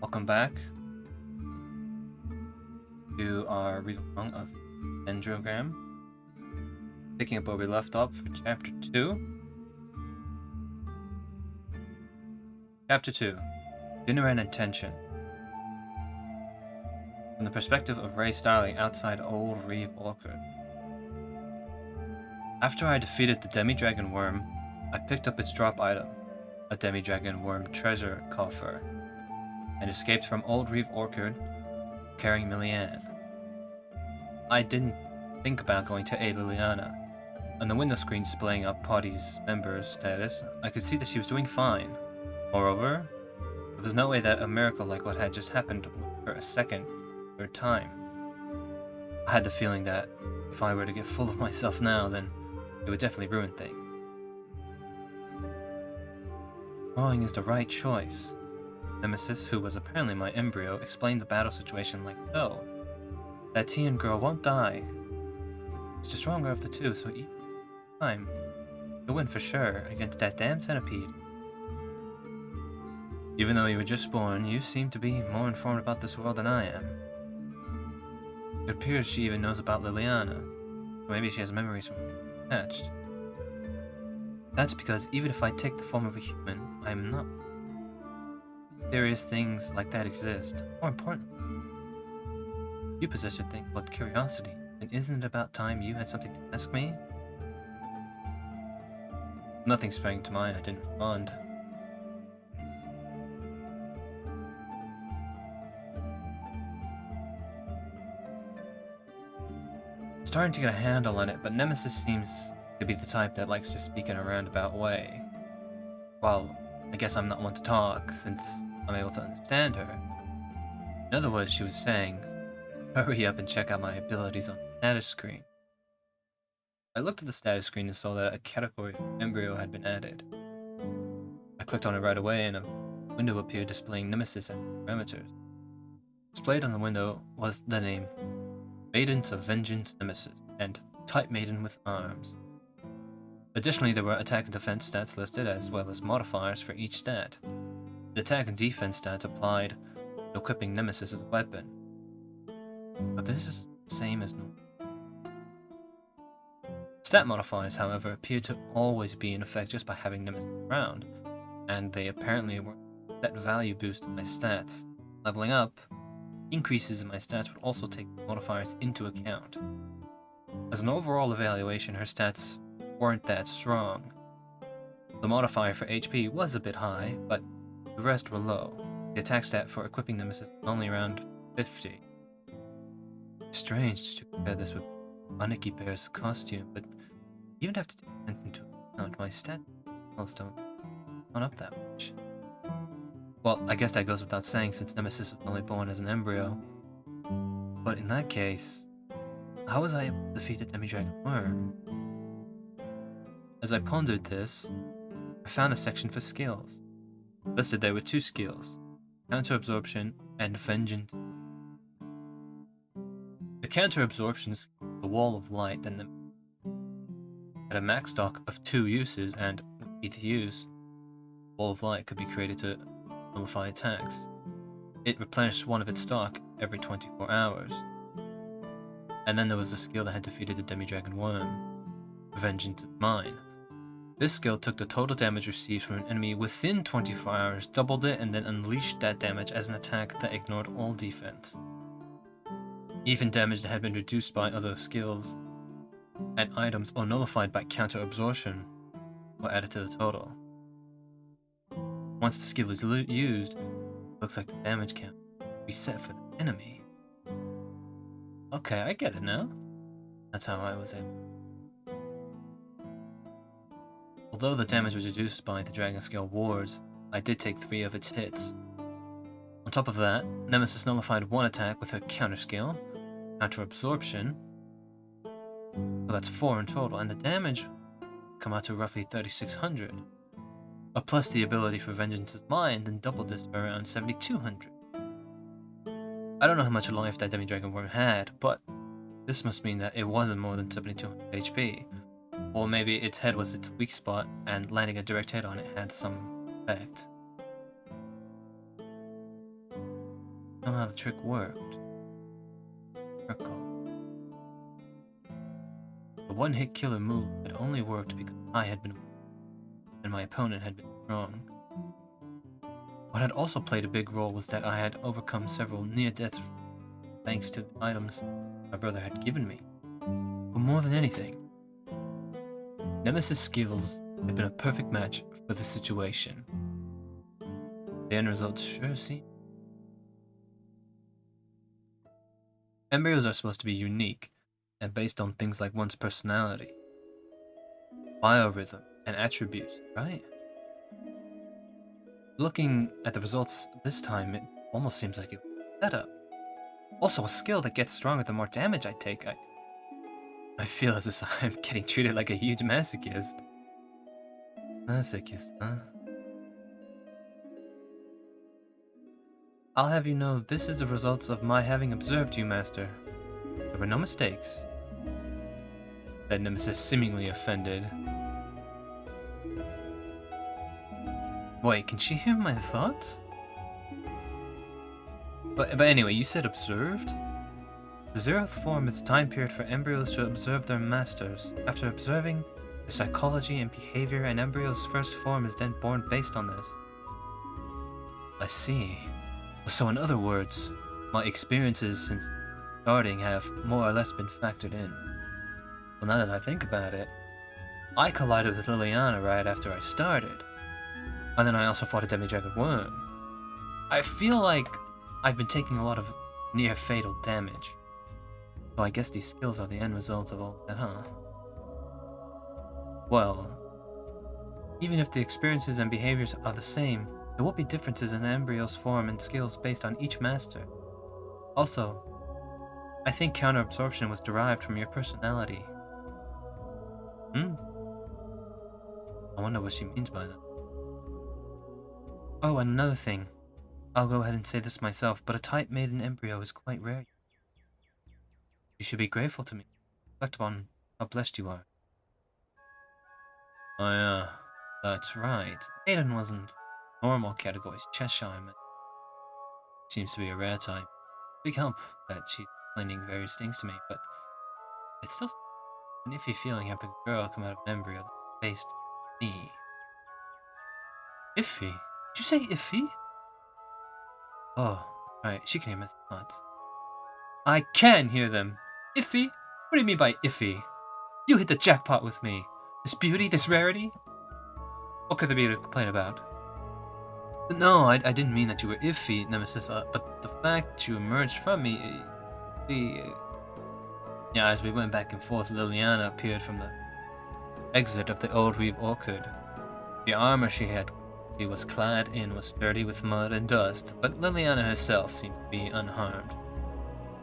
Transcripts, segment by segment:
Welcome back to our read-along of Dendrogram, picking up where we left off for Chapter 2. Chapter 2, Dinner and Intention. From the perspective of Ray Starling outside Old Reeve Orchard. After I defeated the demi-dragon worm, I picked up its drop item, a demi-dragon worm treasure coffer, and escaped from Old Reeve Orchard carrying Liliane. I didn't think about going to aid Liliana. On the window screen displaying our party's members' status, I could see that she was doing fine. Moreover, there was no way that a miracle like what had just happened would occur a second or time. I had the feeling that if I were to get full of myself now, then it would definitely ruin things. Drawing is the right choice. Nemesis, who was apparently my embryo, explained the battle situation like so. That Tian girl won't die. It's the stronger of the two, so each time, you'll win for sure against that damn centipede. Even though you were just born, you seem to be more informed about this world than I am. It appears she even knows about Liliana. Or maybe she has memories from attached. That's because even if I take the form of a human, I am not. Serious things like that exist. More importantly, you possess a thing called curiosity, and isn't it about time you had something to ask me? Nothing sprang to mind, I didn't respond. Starting to get a handle on it, but Nemesis seems to be the type that likes to speak in a roundabout way. Well, I guess I'm not one to talk, since I'm able to understand her. In other words, she was saying, hurry up and check out my abilities on the status screen. I looked at the status screen and saw that a category for embryo had been added. I clicked on it right away and a window appeared displaying Nemesis and parameters. Displayed on the window was the name Maidens of Vengeance Nemesis and Type Maiden with Arms. Additionally, there were attack and defense stats listed as well as modifiers for each stat. The attack and defense stats applied to equipping Nemesis as a weapon. But this is the same as normal. Stat modifiers, however, appear to always be in effect just by having Nemesis around, and they apparently were set value boost in my stats. Leveling up, increases in my stats would also take the modifiers into account. As an overall evaluation, her stats weren't that strong. The modifier for HP was a bit high, but the rest were low. The attack stat for equipping Nemesis was only around 50. Strange to compare this with Aniki Bear's costume, but even have to take into account my stats don't up that much. Well, I guess that goes without saying since Nemesis was only born as an embryo. But in that case, how was I able to defeat the demi-dragon worm? As I pondered this, I found a section for skills. Listed there were two skills, counter-absorption and vengeance. The counter-absorption skill, the wall of light, then had a max stock of 2 uses, and each use, wall of light could be created to nullify attacks. It replenished one of its stock every 24 hours. And then there was a skill that had defeated the demi-dragon worm, Vengeance is Mine. This skill took the total damage received from an enemy within 24 hours, doubled it, and then unleashed that damage as an attack that ignored all defense. Even damage that had been reduced by other skills and items or nullified by counter-absorption were added to the total. Once the skill is used, it looks like the damage count reset for the enemy. Okay, I get it now. That's how I was able. Although the damage was reduced by the Dragon Scale wards, I did take 3 of its hits. On top of that, Nemesis nullified 1 attack with her counter skill, counter absorption, so that's 4 in total, and the damage come out to roughly 3600. Plus the ability for Vengeance is Mine, then doubled this to around 7200. I don't know how much life that demi-dragon worm had, but this must mean that it wasn't more than 7200 HP. Or maybe its head was its weak spot, and landing a direct hit on it had some effect. know how the trick worked. Circle. The one-hit killer move had only worked because I had been weak and my opponent had been strong. What had also played a big role was that I had overcome several near-deaths thanks to the items my brother had given me. But more than anything, Nemesis' skills had been a perfect match for the situation. The end results sure seem. Embryos are supposed to be unique and based on things like one's personality, biorhythm, and attributes, right? Looking at the results this time, it almost seems like it was a setup. Also, a skill that gets stronger the more damage I take. I feel as if I'm getting treated like a huge masochist. Masochist, huh? I'll have you know this is the results of my having observed you, Master. There were no mistakes, said Nemesis, seemingly offended. Wait, can she hear my thoughts? But anyway, you said observed? The 0th form is a time period for embryos to observe their masters. After observing their psychology and behavior, an embryo's first form is then born based on this. I see. So in other words, my experiences since starting have more or less been factored in. Well, now that I think about it, I collided with Liliana right after I started. And then I also fought a demi-dragon worm. I feel like I've been taking a lot of near-fatal damage. So I guess these skills are the end result of all that, huh? Well, even if the experiences and behaviors are the same, there will be differences in the embryo's form and skills based on each master. Also, I think counter-absorption was derived from your personality. I wonder what she means by that. Oh, and another thing. I'll go ahead and say this myself, but a type-maiden embryo is quite rare. You should be grateful to me. Reflect upon how blessed you are. Oh yeah, that's right. Maiden wasn't normal categories. Cheshire seems to be a rare type. Big help that she's explaining various things to me, but it's still an iffy feeling having a girl come out of an embryo that faced me. Iffy? Did you say iffy? Oh, right. She can hear my thoughts. I can hear them. Iffy? What do you mean by iffy? You hit the jackpot with me. This beauty, this rarity? What could there be to complain about? No, I didn't mean that you were iffy, Nemesis, but the fact you emerged from me... Yeah, as we went back and forth, Liliana appeared from the exit of the old Reeve Orchard. The armor she was clad in was dirty with mud and dust, but Liliana herself seemed to be unharmed.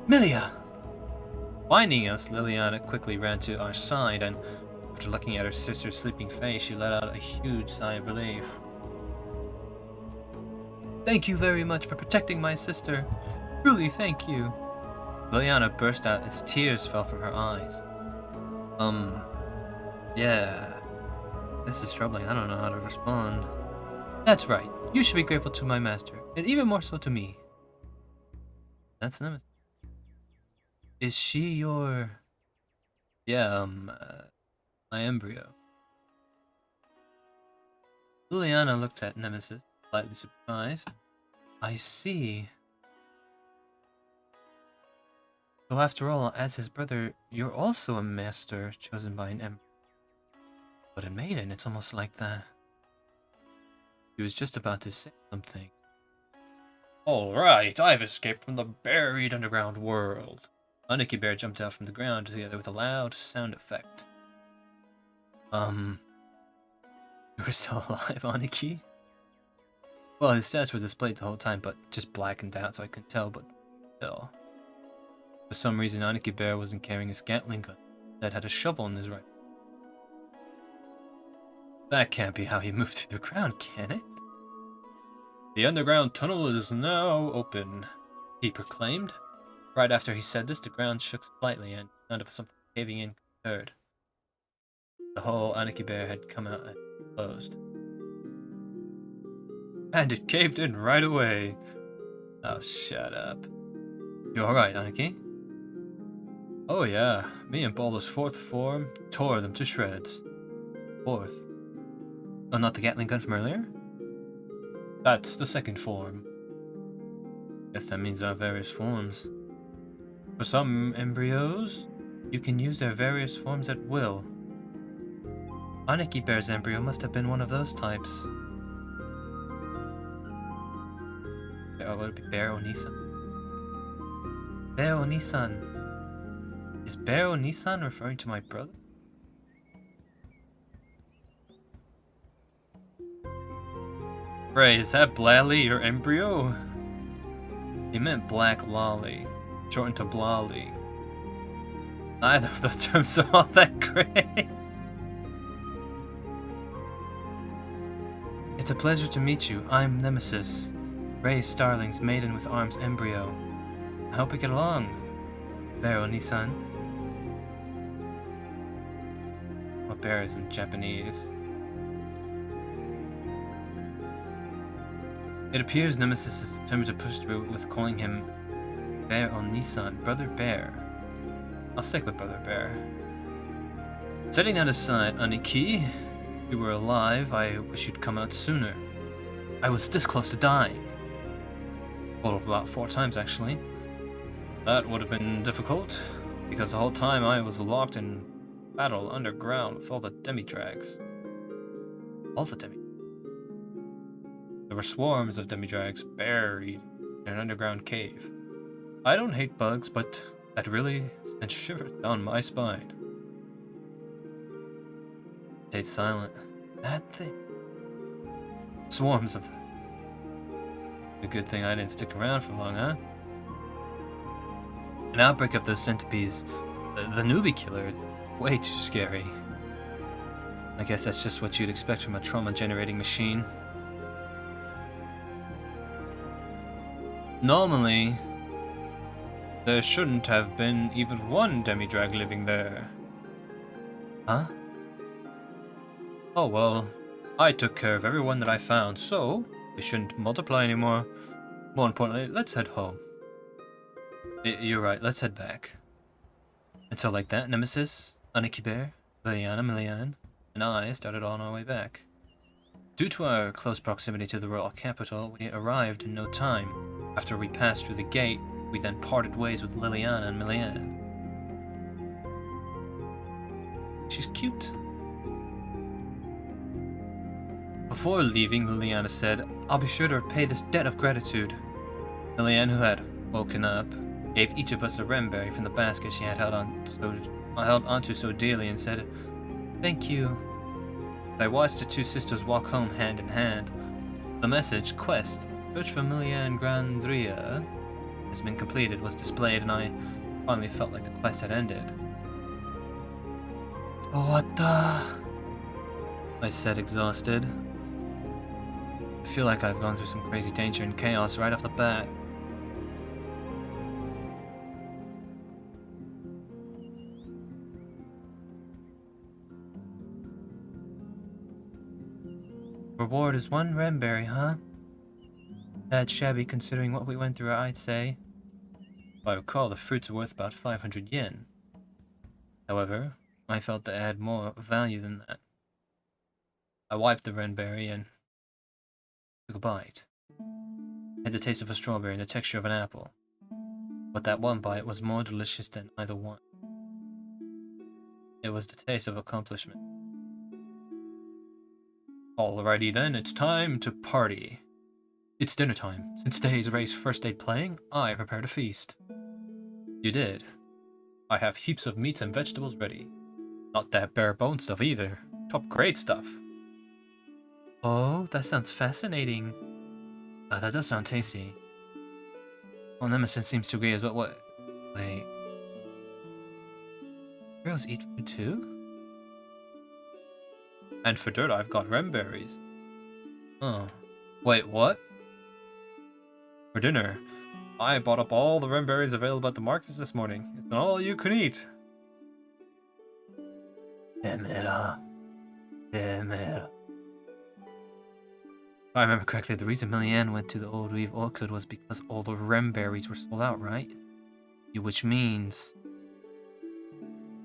Milia! Finding us, Liliana quickly ran to our side, and after looking at her sister's sleeping face, she let out a huge sigh of relief. Thank you very much for protecting my sister. Truly, thank you. Liliana burst out as tears fell from her eyes. Yeah. This is troubling. I don't know how to respond. That's right. You should be grateful to my master, and even more so to me. That's Nemesis. Is she your... Yeah, my embryo? Liliana looked at Nemesis, slightly surprised. I see. So after all, as his brother, you're also a master chosen by an emperor. But in Maiden, it's almost like that. He was just about to say something. Alright, I've escaped from the buried underground world. Aniki Bear jumped out from the ground together with a loud sound effect. You were still alive, Aniki? Well, his stats were displayed the whole time, but just blackened out so I couldn't tell, but still. For some reason, Aniki Bear wasn't carrying a Gatling gun. That had a shovel in his right. That can't be how he moved through the ground, can it? The underground tunnel is now open, he proclaimed. Right after he said this, the ground shook slightly and the sound of something caving in could be heard. The hole Aniki Bear had come out and closed. And it caved in right away. Oh, shut up. You alright, Aniki? Oh yeah, me and Balder's fourth form tore them to shreds. Fourth? Oh, not the Gatling gun from earlier? That's the second form. Guess that means there are various forms. For some embryos, you can use their various forms at will. Aniki Bear's embryo must have been one of those types. Or would it be Bear Onisan? Bear Onisan. Is Bear Onisan referring to my brother? Ray, is that Blally, your embryo? He meant Black Lolly, shortened to Blolly. Neither of those terms are all that great. It's a pleasure to meet you. I'm Nemesis, Ray Starling's maiden with arms embryo. I hope we get along, Bear Onisan. What bear is in Japanese? It appears Nemesis is determined to push through with calling him Bear Onisan, Brother Bear. I'll stick with Brother Bear. Setting that aside, Aniki, if you were alive, I wish you'd come out sooner. I was this close to dying. Total of about 4 times, actually. That would have been difficult, because the whole time I was locked in battle underground with all the demi-drags. All the demi. There were swarms of demi-drags buried in an underground cave. I don't hate bugs, but that really sent shivers down my spine. Stayed silent. That thing. Swarms of them. A good thing I didn't stick around for long, huh? An outbreak of those centipedes, the newbie killer, is way too scary. I guess that's just what you'd expect from a trauma-generating machine. Normally, there shouldn't have been even one demi-drag living there. Huh? Oh well, I took care of everyone that I found, so they shouldn't multiply anymore. More importantly, let's head home. You're right, let's head back. And so like that, Nemesis, Aniki Bear, Liliana, Milian, and I started on our way back. Due to our close proximity to the royal capital, we arrived in no time. After we passed through the gate, we then parted ways with Liliana and Milian. She's cute. Before leaving, Liliana said, "I'll be sure to repay this debt of gratitude." Milian, who had woken up, gave each of us a remberry from the basket she had held onto so dearly and said, "Thank you." I watched the two sisters walk home hand in hand. The message, "Quest, search for Milian Grandria," has been completed, was displayed, and I finally felt like the quest had ended. What the? I said, exhausted. I feel like I've gone through some crazy danger and chaos right off the bat. Reward is 1 remberry, huh? That's shabby considering what we went through, I'd say. If I recall, the fruits are worth about 500 yen. However, I felt they had more value than that. I wiped the renberry and took a bite. It had the taste of a strawberry and the texture of an apple. But that one bite was more delicious than either one. It was the taste of accomplishment. Alrighty then, it's time to party. It's dinner time. Since today's Ray's first day playing, I prepared a feast. You did. I have heaps of meats and vegetables ready. Not that bare bone stuff either. Top grade stuff. Oh, that sounds fascinating. That does sound tasty. Well, Nemesis seems to agree as well. What? Wait. Girls eat food too? And for dirt, I've got remberries. Oh. Wait, what? For dinner, I bought up all the remberries available at the markets this morning. It's all you can eat. Demera. If I remember correctly, the reason Millyanne went to the Old Weave Orchard was because all the rem berries were sold out, right? Which means...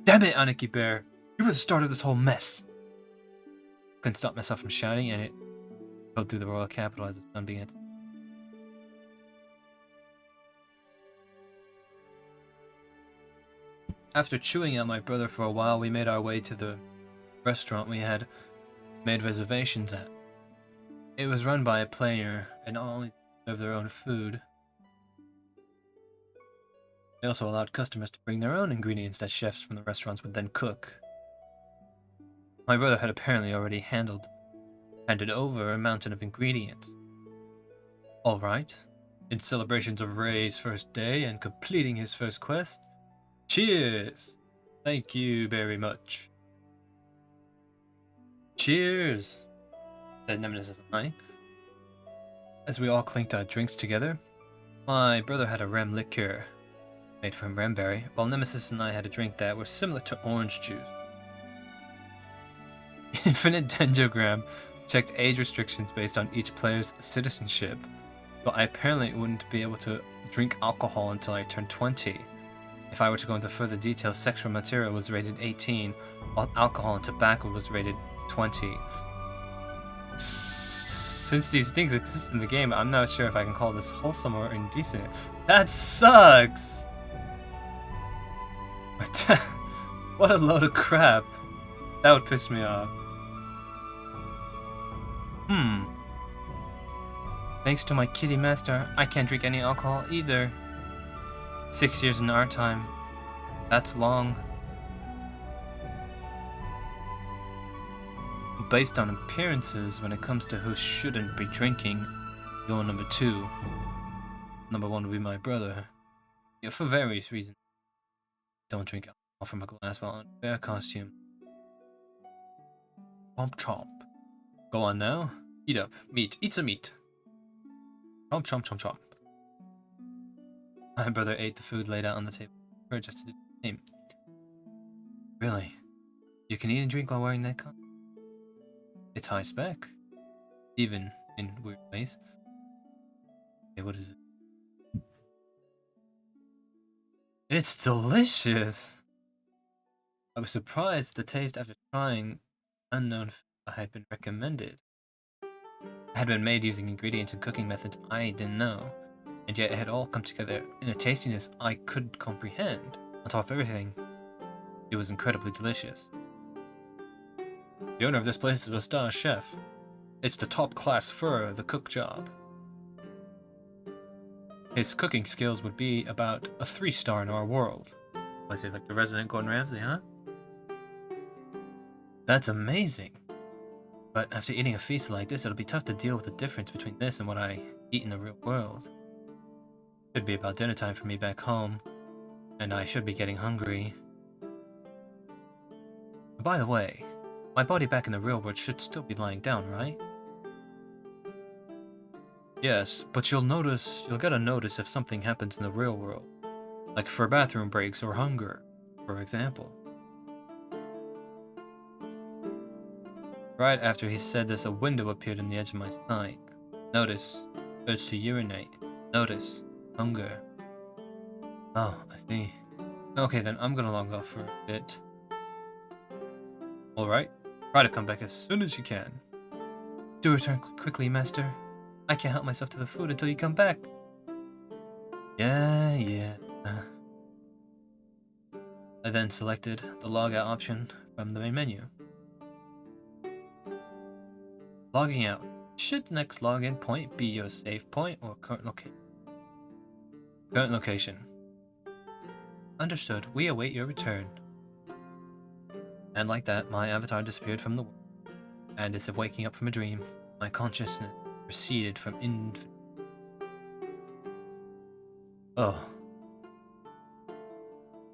Damn it, Aniki Bear! You were the start of this whole mess! Couldn't stop myself from shouting, and it rode through the royal capital as the sun began to... After chewing at my brother for a while, we made our way to the restaurant we had made reservations at. It was run by a player, and not only served their own food, they also allowed customers to bring their own ingredients that chefs from the restaurants would then cook. My brother had apparently already handed over a mountain of ingredients. Alright, in celebrations of Ray's first day and completing his first quest, cheers! Thank you very much. Cheers! Said Nemesis and I, as we all clinked our drinks together. My brother had a rem liqueur made from remberry, while Nemesis and I had a drink that was similar to orange juice. Infinite Dendrogram checked age restrictions based on each player's citizenship, so I apparently wouldn't be able to drink alcohol until I turned 20. If I were to go into further details, sexual material was rated 18, while alcohol and tobacco was rated 20. Since these things exist in the game, I'm not sure if I can call this wholesome or indecent. That sucks! What a load of crap. That would piss me off. Thanks to my kitty master, I can't drink any alcohol either. 6 years in our time. That's long. Based on appearances, when it comes to who shouldn't be drinking, you're number 2. Number 1 would be my brother. Yeah, for various reasons. Don't drink alcohol from a glass while in a bear costume. Chomp chomp. Go on now. Eat up. Meat. Eat some meat. Chomp chomp chomp chomp. My brother ate the food laid out on the table. Or just to do the same. Really? You can eat and drink while wearing that costume? It's high spec. Even in weird ways. Okay, what is it? It's delicious! I was surprised at the taste after trying unknown food I had been recommended. It had been made using ingredients and cooking methods I didn't know, and yet it had all come together in a tastiness I couldn't comprehend. On top of everything, it was incredibly delicious. The owner of this place is a star chef. It's the top class for the cook job. His cooking skills would be about a 3-star in our world. Was he like the resident Gordon Ramsay, huh? That's amazing. But after eating a feast like this, it'll be tough to deal with the difference between this and what I eat in the real world. Should be about dinner time for me back home, and I should be getting hungry. By the way, my body back in the real world should still be lying down, right? Yes, but you'll get a notice if something happens in the real world. Like for bathroom breaks or hunger, for example. Right after he said this, a window appeared in the edge of my sight. Notice, urge to urinate. Notice, hunger. Oh, I see. Okay then, I'm gonna log off for a bit. Alright, try to come back as soon as you can. Do return quickly, master. I can't help myself to the food until you come back. Yeah. I then selected the logout option from the main menu. Logging out. Should the next login point be your save point or current location? Current location. Understood. We await your return. And like that, my avatar disappeared from the world. And as if waking up from a dream, my consciousness receded from infinite. Oh.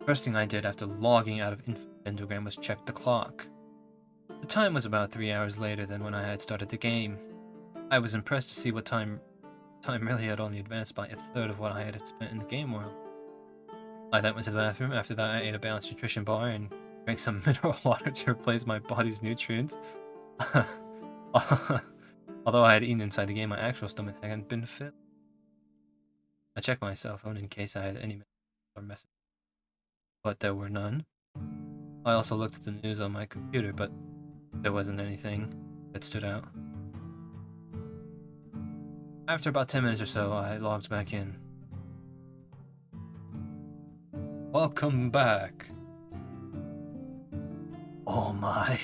First thing I did after logging out of Infinite Dendrogram was check the clock. The time was about 3 hours later than when I had started the game. I was impressed to see what time really had only advanced by a third of what I had spent in the game world. I then went to the bathroom. After that, I ate a balanced nutrition bar and drank some mineral water to replace my body's nutrients. Although I had eaten inside the game, my actual stomach hadn't been filled. I checked my cell phone in case I had any messages, but there were none. I also looked at the news on my computer, but there wasn't anything that stood out. After about 10 minutes or so, I logged back in. Welcome back. Oh my.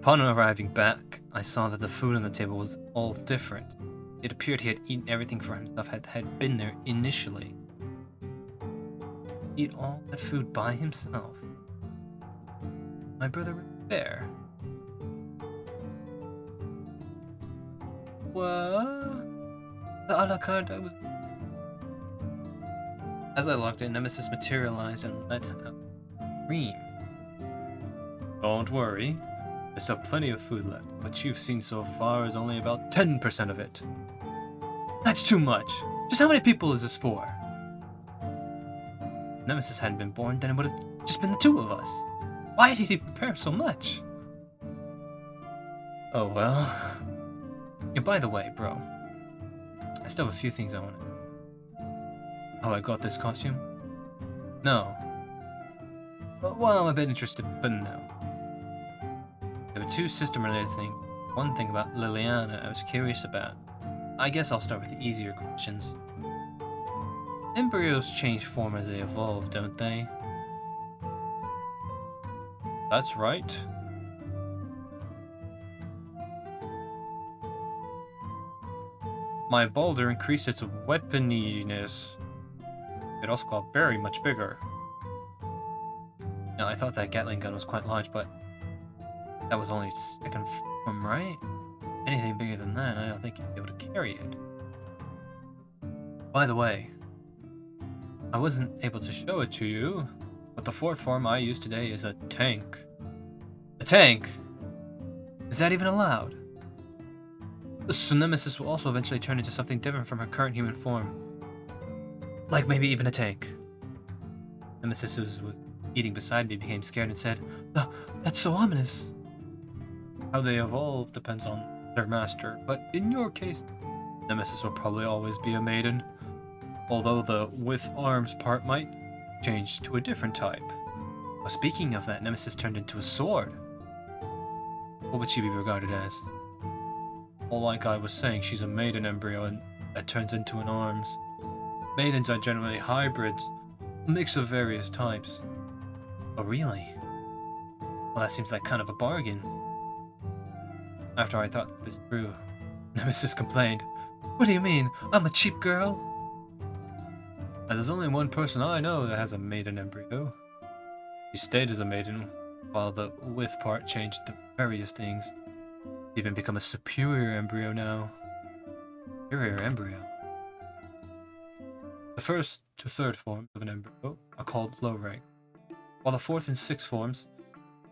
Upon arriving back, I saw that the food on the table was all different. It appeared he had eaten everything for himself had been there initially. Eat all that food by himself. My brother was there. What? The a la carte I was... As I logged in, Nemesis materialized and let out a scream. Don't worry. There's still plenty of food left. What you've seen so far is only about 10% of it. That's too much. Just how many people is this for? If Nemesis hadn't been born, then it would have just been the two of us. Why did he prepare so much? Oh well. Yeah, by the way, bro. I still have a few things I want to know. How I got this costume? No. Well, I'm a bit interested, but no. There were two system-related things. One thing about Liliana I was curious about. I guess I'll start with the easier questions. Embryos change form as they evolve, don't they? That's right. My boulder increased its weaponiness. It also got very much bigger. Now, I thought that Gatling gun was quite large, but that was only its second form, right? Anything bigger than that, I don't think you'd be able to carry it. By the way, I wasn't able to show it to you, but the fourth form I used today is a tank. A tank? Is that even allowed? So Nemesis will also eventually turn into something different from her current human form. Like maybe even a tank. Nemesis, who was eating beside me, became scared and said, "That's so ominous." How they evolve depends on their master, but in your case, Nemesis will probably always be a maiden. Although the with arms part might change to a different type. Well, speaking of that, Nemesis turned into a sword. What would she be regarded as? Well, like I was saying, she's a maiden embryo and that turns into an arms. Maidens are generally hybrids, a mix of various types. Oh, really? Well, that seems like kind of a bargain. After I thought this through, Nemesis complained, "What do you mean? I'm a cheap girl?" There's only one person I know that has a maiden embryo. She stayed as a maiden, while the with part changed to various things. She's even become a superior embryo now. Superior embryo? The first to third forms of an embryo are called low rank, while the fourth and sixth forms,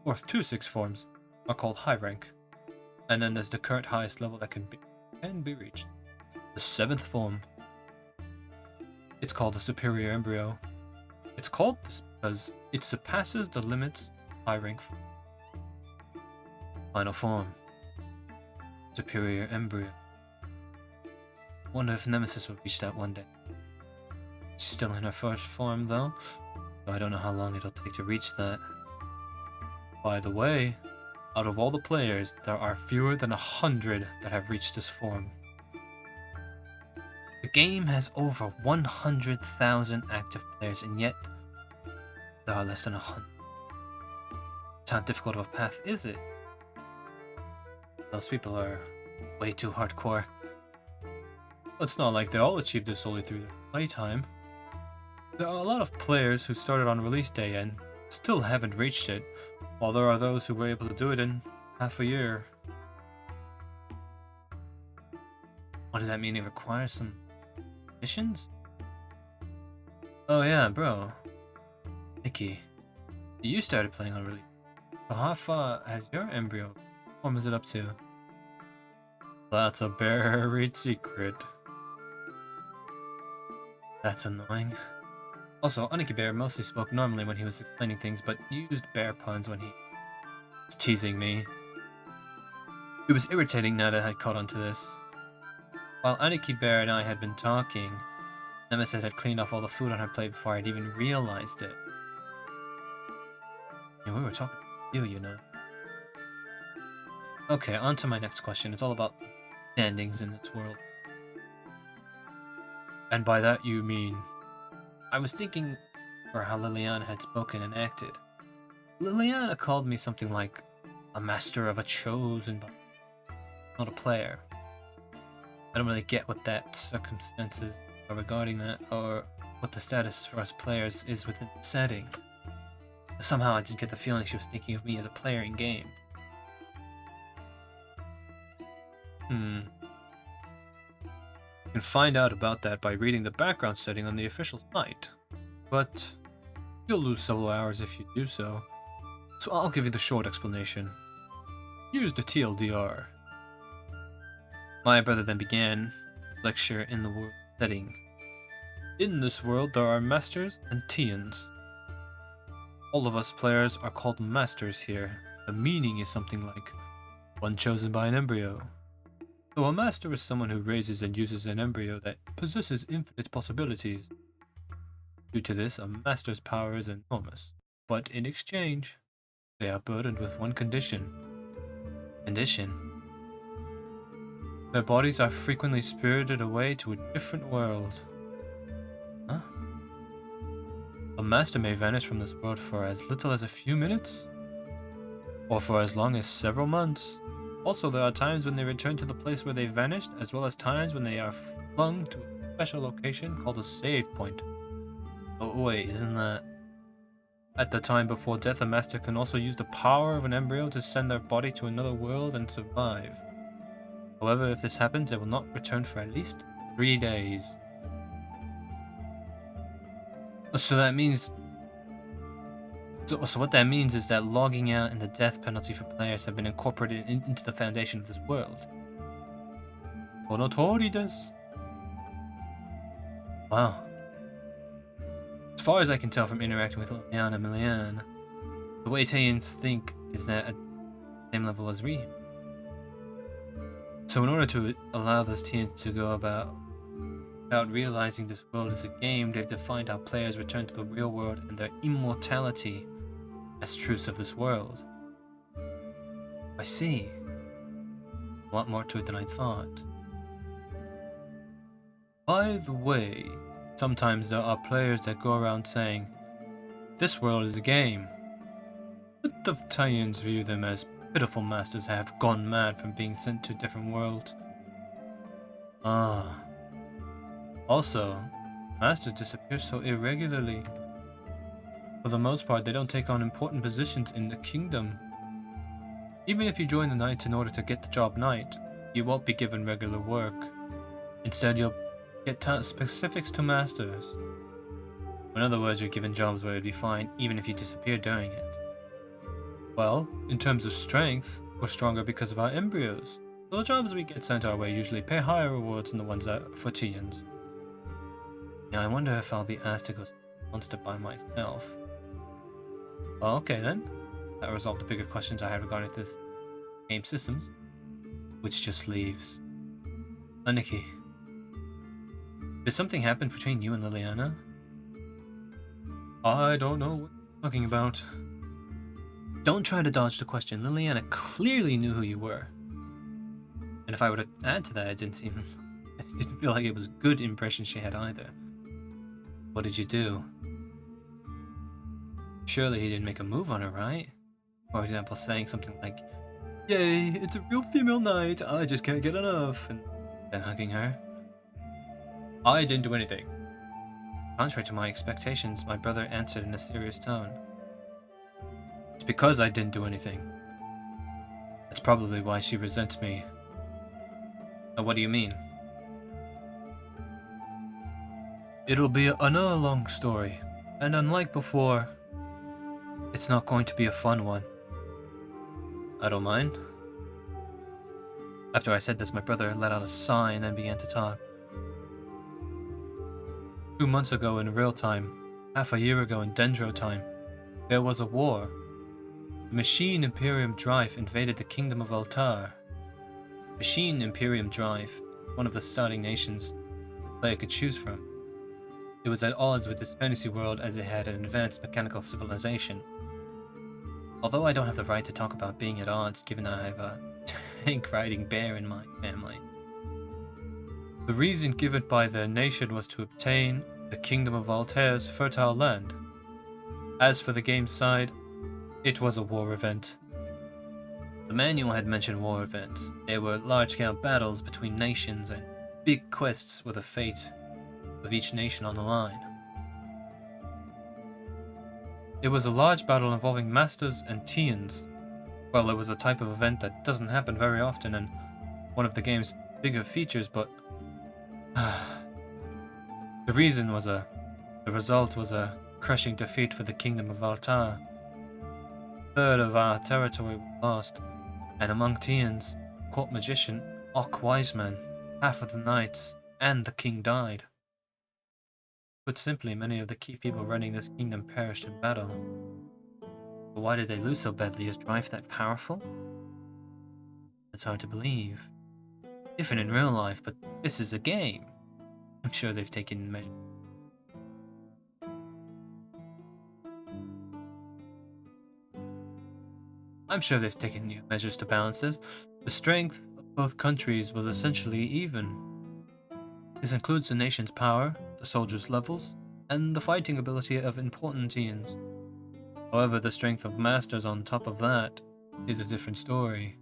fourth to sixth forms, are called high rank. And then there's the current highest level that can be reached. The seventh form. It's called a superior embryo. It's called this because it surpasses the limits of high rank form. Final form. Superior embryo. Wonder if Nemesis will reach that one day. She's still in her first form though, so I don't know how long it'll take to reach that. By the way, out of all the players, there are fewer than 100 that have reached this form. The game has over 100,000 active players, and yet there are less than 100. How difficult of a path is it? Those people are way too hardcore. It's not like they all achieved this solely through their playtime. There are a lot of players who started on release day and still haven't reached it, while there are those who were able to do it in half a year. What does that mean? It requires some missions? Oh yeah, bro. Nikki, you started playing on release. So how far has your embryo? What form is it up to? That's a buried secret. That's annoying. Also, Aniki Bear mostly spoke normally when he was explaining things, but used bear puns when he was teasing me. It was irritating now that I had caught on to this. While Aniki Bear and I had been talking, Nemesis had cleaned off all the food on her plate before I'd even realized it. And we were talking to you know. Okay, on to my next question. It's all about standings in this world. And by that you mean... I was thinking for how Liliana had spoken and acted. Liliana called me something like a master of a chosen, but not a player. I don't really get what that circumstances are regarding that, or what the status for us players is within the setting. Somehow I did get the feeling she was thinking of me as a player in game. You can find out about that by reading the background setting on the official site, but you'll lose several hours if you do so. So I'll give you the short explanation. Here's the TLDR. My brother then began lecture in the world setting. In this world there are masters and Tians. All of us players are called masters here. The meaning is something like one chosen by an embryo. So a master is someone who raises and uses an embryo that possesses infinite possibilities. Due to this, a master's power is enormous, but in exchange, they are burdened with one condition. Their bodies are frequently spirited away to a different world. Huh? A master may vanish from this world for as little as a few minutes, or for as long as several months. Also, there are times when they return to the place where they vanished, as well as times when they are flung to a special location called a save point. Oh wait, isn't that... At the time before death, a master can also use the power of an embryo to send their body to another world and survive. However, if this happens, they will not return for at least 3 days. So that means... So what that means is that logging out and the death penalty for players have been incorporated into the foundation of this world. Konotori desu. Wow. As far as I can tell from interacting with Liliana and Milian, the way Tayans think is that at the same level as Rihim. So in order to allow those Tayans to go about without realizing this world is a game, they've defined how players return to the real world and their immortality as truths of this world. I see. A lot more to it than I thought. By the way, sometimes there are players that go around saying, this world is a game. But the Tayans view them as pitiful masters have gone mad from being sent to a different world. Also, masters disappear so irregularly. For the most part, they don't take on important positions in the kingdom. Even if you join the Knights in order to get the job Knight, you won't be given regular work. Instead, you'll get specifics to masters. In other words, you're given jobs where it'd be fine even if you disappear during it. Well, in terms of strength, we're stronger because of our embryos. So the jobs we get sent our way usually pay higher rewards than the ones for Tians. Now I wonder if I'll be asked to go monster by myself. Well, okay then. That resolved the bigger questions I had regarding this game systems. Which just leaves Aniki. Did something happen between you and Liliana? I don't know what you're talking about. Don't try to dodge the question. Liliana clearly knew who you were. And if I were to add to that, I didn't feel like it was a good impression she had either. What did you do? Surely he didn't make a move on her, right? For example, saying something like, "Yay, it's a real female knight, I just can't get enough," and then hugging her. I didn't do anything. Contrary to my expectations, my brother answered in a serious tone. It's because I didn't do anything. That's probably why she resents me. Now, what do you mean? It'll be another long story, and unlike before, it's not going to be a fun one. I don't mind. After I said this, my brother let out a sigh and then began to talk. 2 months ago in real time, half a year ago in Dendro time, there was a war. The machine Imperium Drive invaded the kingdom of Altar. Machine Imperium Drive, one of the starting nations the player could choose from. It was at odds with this fantasy world as it had an advanced mechanical civilization. Although I don't have the right to talk about being at odds given that I have a tank riding bear in my family. The reason given by the nation was to obtain the Kingdom of Altaire's fertile land. As for the game's side, it was a war event. The manual had mentioned war events. They were large-scale battles between nations and big quests with the fate of each nation on the line. It was a large battle involving Masters and Tians. Well, it was a type of event that doesn't happen very often and one of the game's bigger features, but the result was a crushing defeat for the Kingdom of Altar. A third of our territory was lost, and among Tians, court magician Ock Wiseman, half of the knights, and the king died. Put simply, many of the key people running this kingdom perished in battle. But why did they lose so badly? Is Drive that powerful? It's hard to believe. Different in real life, but this is a game. I'm sure they've taken measures. New measures to balance this. The strength of both countries was essentially even. This includes the nation's power, the soldiers' levels, and the fighting ability of important Tians. However, the strength of Masters on top of that is a different story.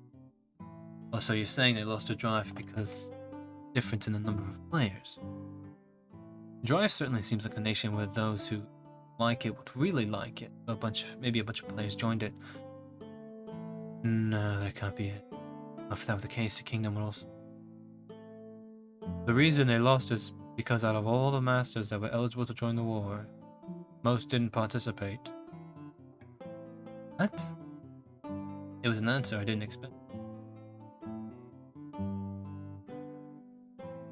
Oh, so you're saying they lost to Drive because difference in the number of players. Drive certainly seems like a nation where those who like it would really like it. Maybe a bunch of players joined it. No, that can't be it. If that were the case, the kingdom would also... The reason they lost is because out of all the masters that were eligible to join the war, most didn't participate. What? It was an answer I didn't expect.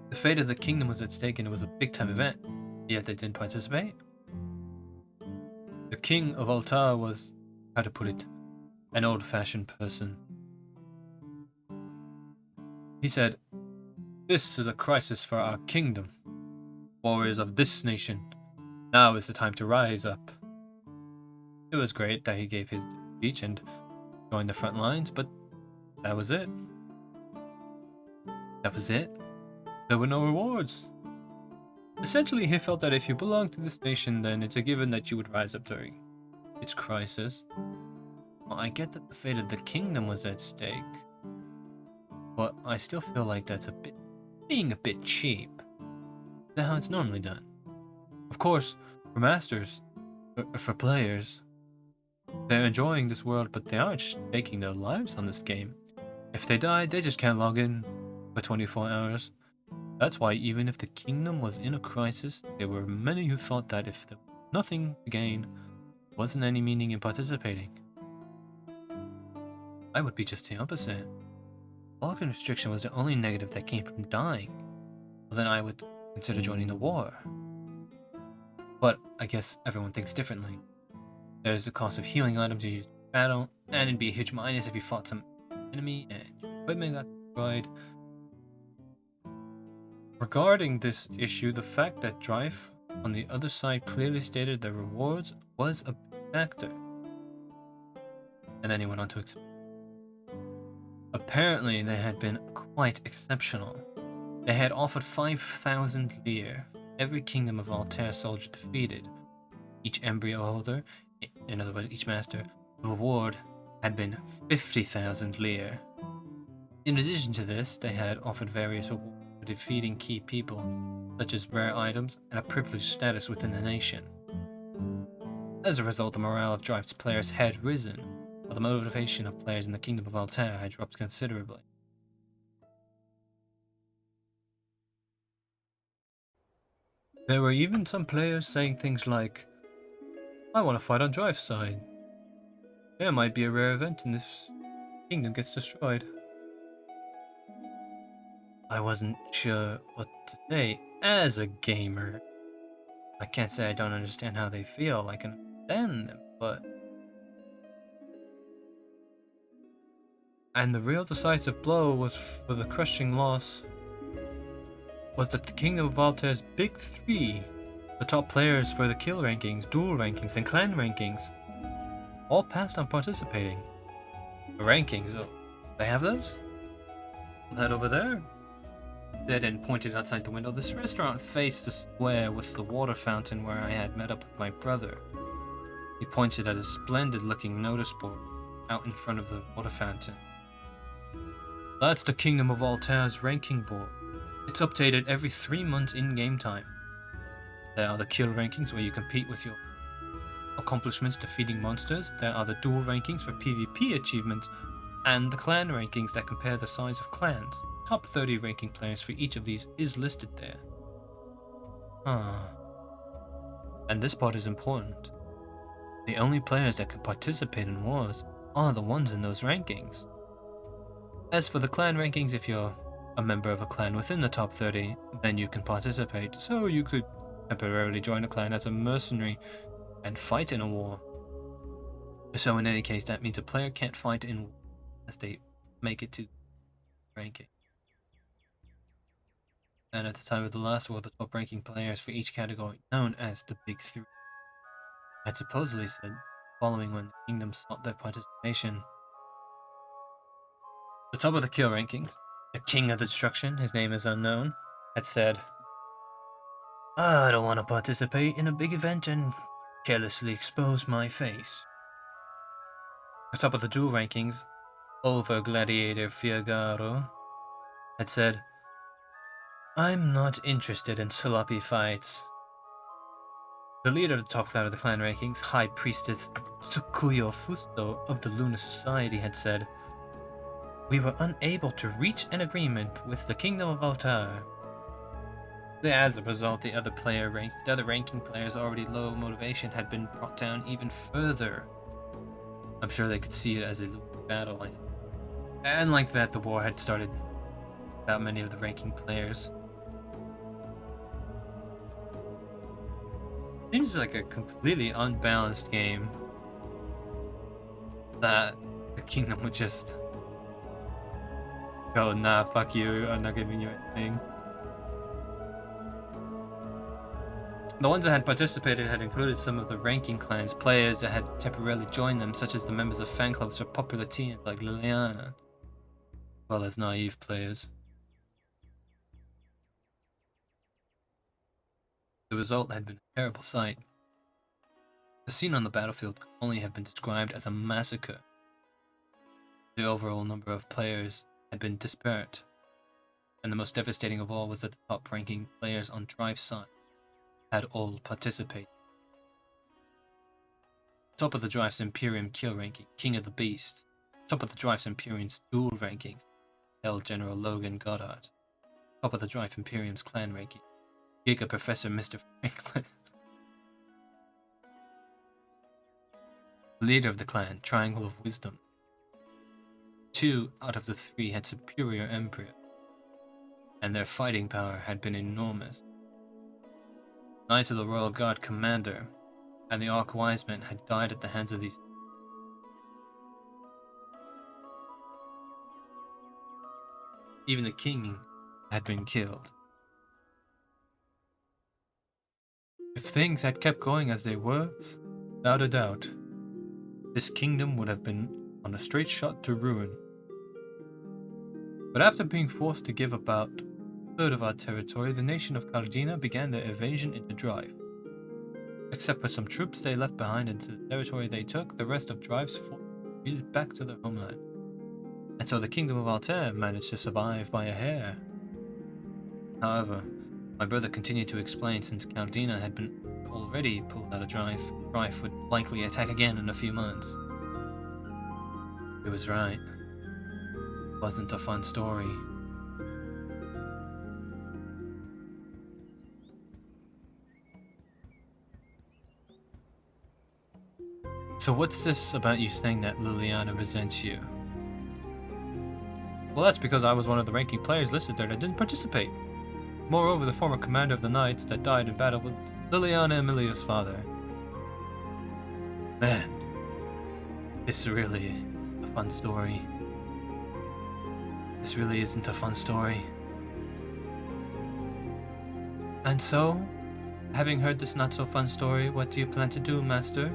The fate of the kingdom was at stake and it was a big-time event, yet they didn't participate? The king of Altar was, how to put it, an old-fashioned person. He said, "This is a crisis for our kingdom. Warriors of this nation, now is the time to rise up." It was great that he gave his speech and joined the front lines, but that was it. That was it? There were no rewards. Essentially, he felt that if you belong to this nation, then it's a given that you would rise up during its crisis. Well, I get that the fate of the kingdom was at stake, but I still feel like that's being a bit cheap. That's how it's normally done. Of course, for masters, for players, they're enjoying this world, but they aren't staking their lives on this game. If they die, they just can't log in for 24 hours. That's why even if the kingdom was in a crisis, there were many who thought that if there was nothing to gain, there wasn't any meaning in participating. I would be just the opposite. Login restriction was the only negative that came from dying. Well, then I would consider joining the war. But I guess everyone thinks differently. There's the cost of healing items you use in battle, and it'd be a huge minus if you fought some enemy and your equipment got destroyed. Regarding this issue, the fact that Drive on the other side clearly stated the rewards was a factor. And then he went on to explain. Apparently, they had been quite exceptional. They had offered 5,000 lire for every Kingdom of Altair soldier defeated. Each embryo holder, in other words, each master, the reward had been 50,000 lire. In addition to this, they had offered various rewards for defeating key people, such as rare items and a privileged status within the nation. As a result, the morale of Drive's players had risen, while the motivation of players in the Kingdom of Altair had dropped considerably. There were even some players saying things like, "I want to fight on Drive's side. There might be a rare event and this kingdom gets destroyed." I wasn't sure what to say. As a gamer, I can't say I don't understand how they feel. I can understand them, but And the real decisive blow was for the crushing loss was that the Kingdom of Altair's big three, the top players for the kill rankings, duel rankings, and clan rankings, all passed on participating. The rankings, oh, they have those? We'll head over there. Said and pointed outside the window. This restaurant faced the square with the water fountain where I had met up with my brother. He pointed at a splendid-looking notice board out in front of the water fountain. That's the Kingdom of Altair's ranking board. It's updated every 3 months in game time. There are the kill rankings where you compete with your accomplishments defeating monsters. There are the duel rankings for PvP achievements, and the clan rankings that compare the size of clans. Top 30 ranking players for each of these is listed there. And this part is important. The only players that can participate in wars are the ones in those rankings. As for the clan rankings, if you're a member of a clan within the top 30, then you can participate. So you could temporarily join a clan as a mercenary and fight in a war. So in any case, that means a player can't fight in war as they make it to ranking. And at the time of the last war, the top ranking players for each category, known as the Big Three, had supposedly said, following when the kingdom sought their participation. The top of the kill rankings, the King of Destruction, his name is unknown, had said, I don't want to participate in a big event and carelessly expose my face. The top of the duel rankings, Over Gladiator Fiagaro, had said, I'm not interested in sloppy fights. The leader of the top clan of the clan rankings, High Priestess Tsukuyo Fusto of the Lunar Society, had said, we were unable to reach an agreement with the Kingdom of Altair. As a result, the other ranking players' already low motivation had been brought down even further. I'm sure they could see it as a losing battle, I think. And like that, the war had started without many of the ranking players. Seems like a completely unbalanced game that the kingdom would just go, nah, fuck you, I'm not giving you anything. The ones that had participated had included some of the ranking clans, players that had temporarily joined them, such as the members of fan clubs for popular teams like Liliana, as well as naive players. The result had been a terrible sight. The scene on the battlefield could only have been described as a massacre. The overall number of players had been disparate, and the most devastating of all was that the top-ranking players on Drive's side had all participated. Top of the Drive's Imperium kill ranking, King of the Beasts. Top of the Drive's Imperium's duel rankings, held General Logan Goddard. Top of the Drive Imperium's clan ranking, Giga Professor Mr. Franklin. Leader of the clan, Triangle of Wisdom. 2 out of the 3 had superior emperor, and their fighting power had been enormous. Knight of the Royal Guard commander and the Archwiseman had died at the hands of these. Even the king had been killed. If things had kept going as they were, without a doubt, this kingdom would have been on a straight shot to ruin. But after being forced to give about a third of our territory, the nation of Cardina began their evasion into Drive. Except for some troops they left behind into the territory they took, the rest of Drive's forces retreated back to their homeland. And so the Kingdom of Altair managed to survive by a hair. However, my brother continued to explain since Cardina had been already pulled out of Drive, Drive would likely attack again in a few months. He was right. It wasn't a fun story. So what's this about you saying that Liliana resents you? Well, that's because I was one of the ranking players listed there that didn't participate. Moreover, the former commander of the knights that died in battle with Liliana Emilia's father. Man, it's really a fun story. This really isn't a fun story. And so, having heard this not-so-fun story, what do you plan to do, Master?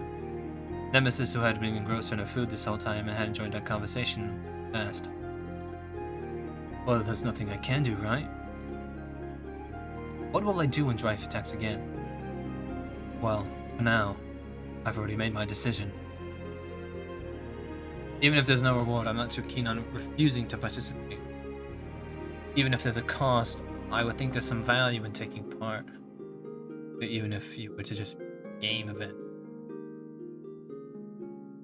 Nemesis, who had been engrossed in her food this whole time and hadn't joined our conversation, asked. Well, there's nothing I can do, right? What will I do when Drive attacks again? Well, for now, I've already made my decision. Even if there's no reward, I'm not too keen on refusing to participate. Even if there's a cost, I would think there's some value in taking part. Even if you were to just game event.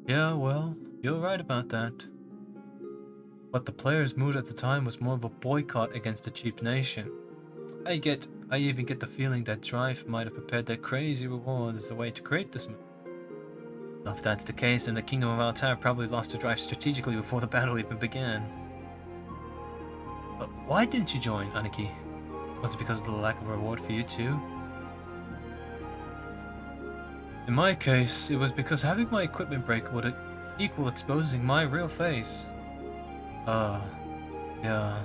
Yeah, well, you're right about that. But the players' mood at the time was more of a boycott against a cheap nation. I even get the feeling that Drive might have prepared their crazy reward as a way to create this move. If that's the case, then the Kingdom of Altair probably lost to Drive strategically before the battle even began. But why didn't you join, Aniki? Was it because of the lack of reward for you too? In my case, it was because having my equipment break would equal exposing my real face. Yeah.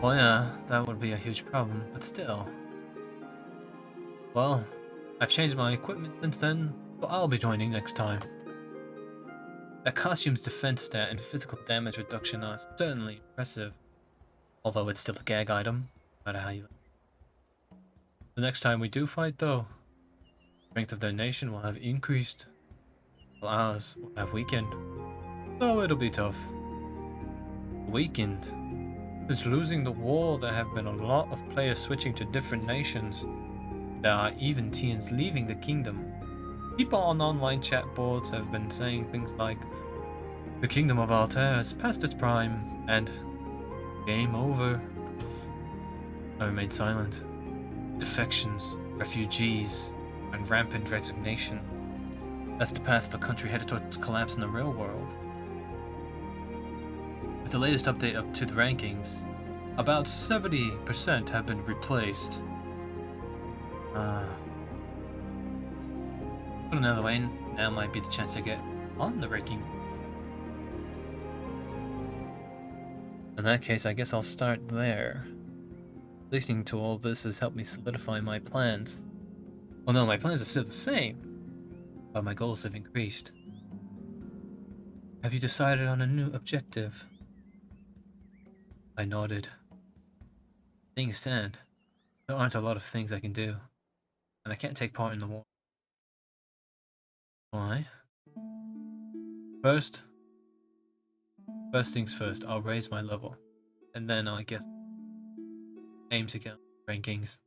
Well, yeah, that would be a huge problem, but still. Well, I've changed my equipment since then, so I'll be joining next time. That costume's defense stat and physical damage reduction are certainly impressive, although it's still a gag item, no matter how you... The next time we do fight, though, the strength of their nation will have increased, while ours will have weakened. So it'll be tough. Weakened? Since losing the war, there have been a lot of players switching to different nations. There are even teens leaving the kingdom. People on online chat boards have been saying things like, "The Kingdom of Altair has passed its prime," and "Game over." I remained silent. Defections, refugees, and rampant resignation. That's the path of a country headed towards collapse in the real world. With the latest update to the rankings, about 70% have been replaced. Put another way, now might be the chance to get on the ranking. In that case, I guess I'll start there. Listening to all this has helped me solidify my plans. Well, no, my plans are still the same, but my goals have increased. Have you decided on a new objective? I nodded. Things stand. There aren't a lot of things I can do, and I can't take part in the war. Why? First things first, I'll raise my level, and then I guess aim to get rankings.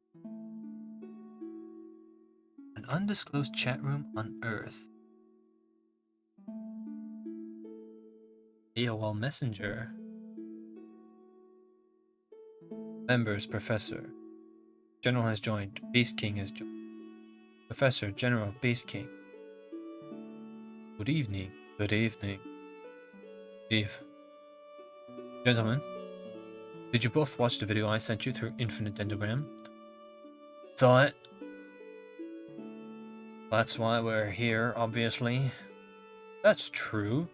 An undisclosed chat room on Earth. AOL Messenger. Members, Professor. General has joined. Beast King has joined. Professor, General, Beast King. Good evening. Good evening. Eve. Gentlemen, did you both watch the video I sent you through Infinite Dendrogram? Saw it. That's why we're here, obviously. That's true.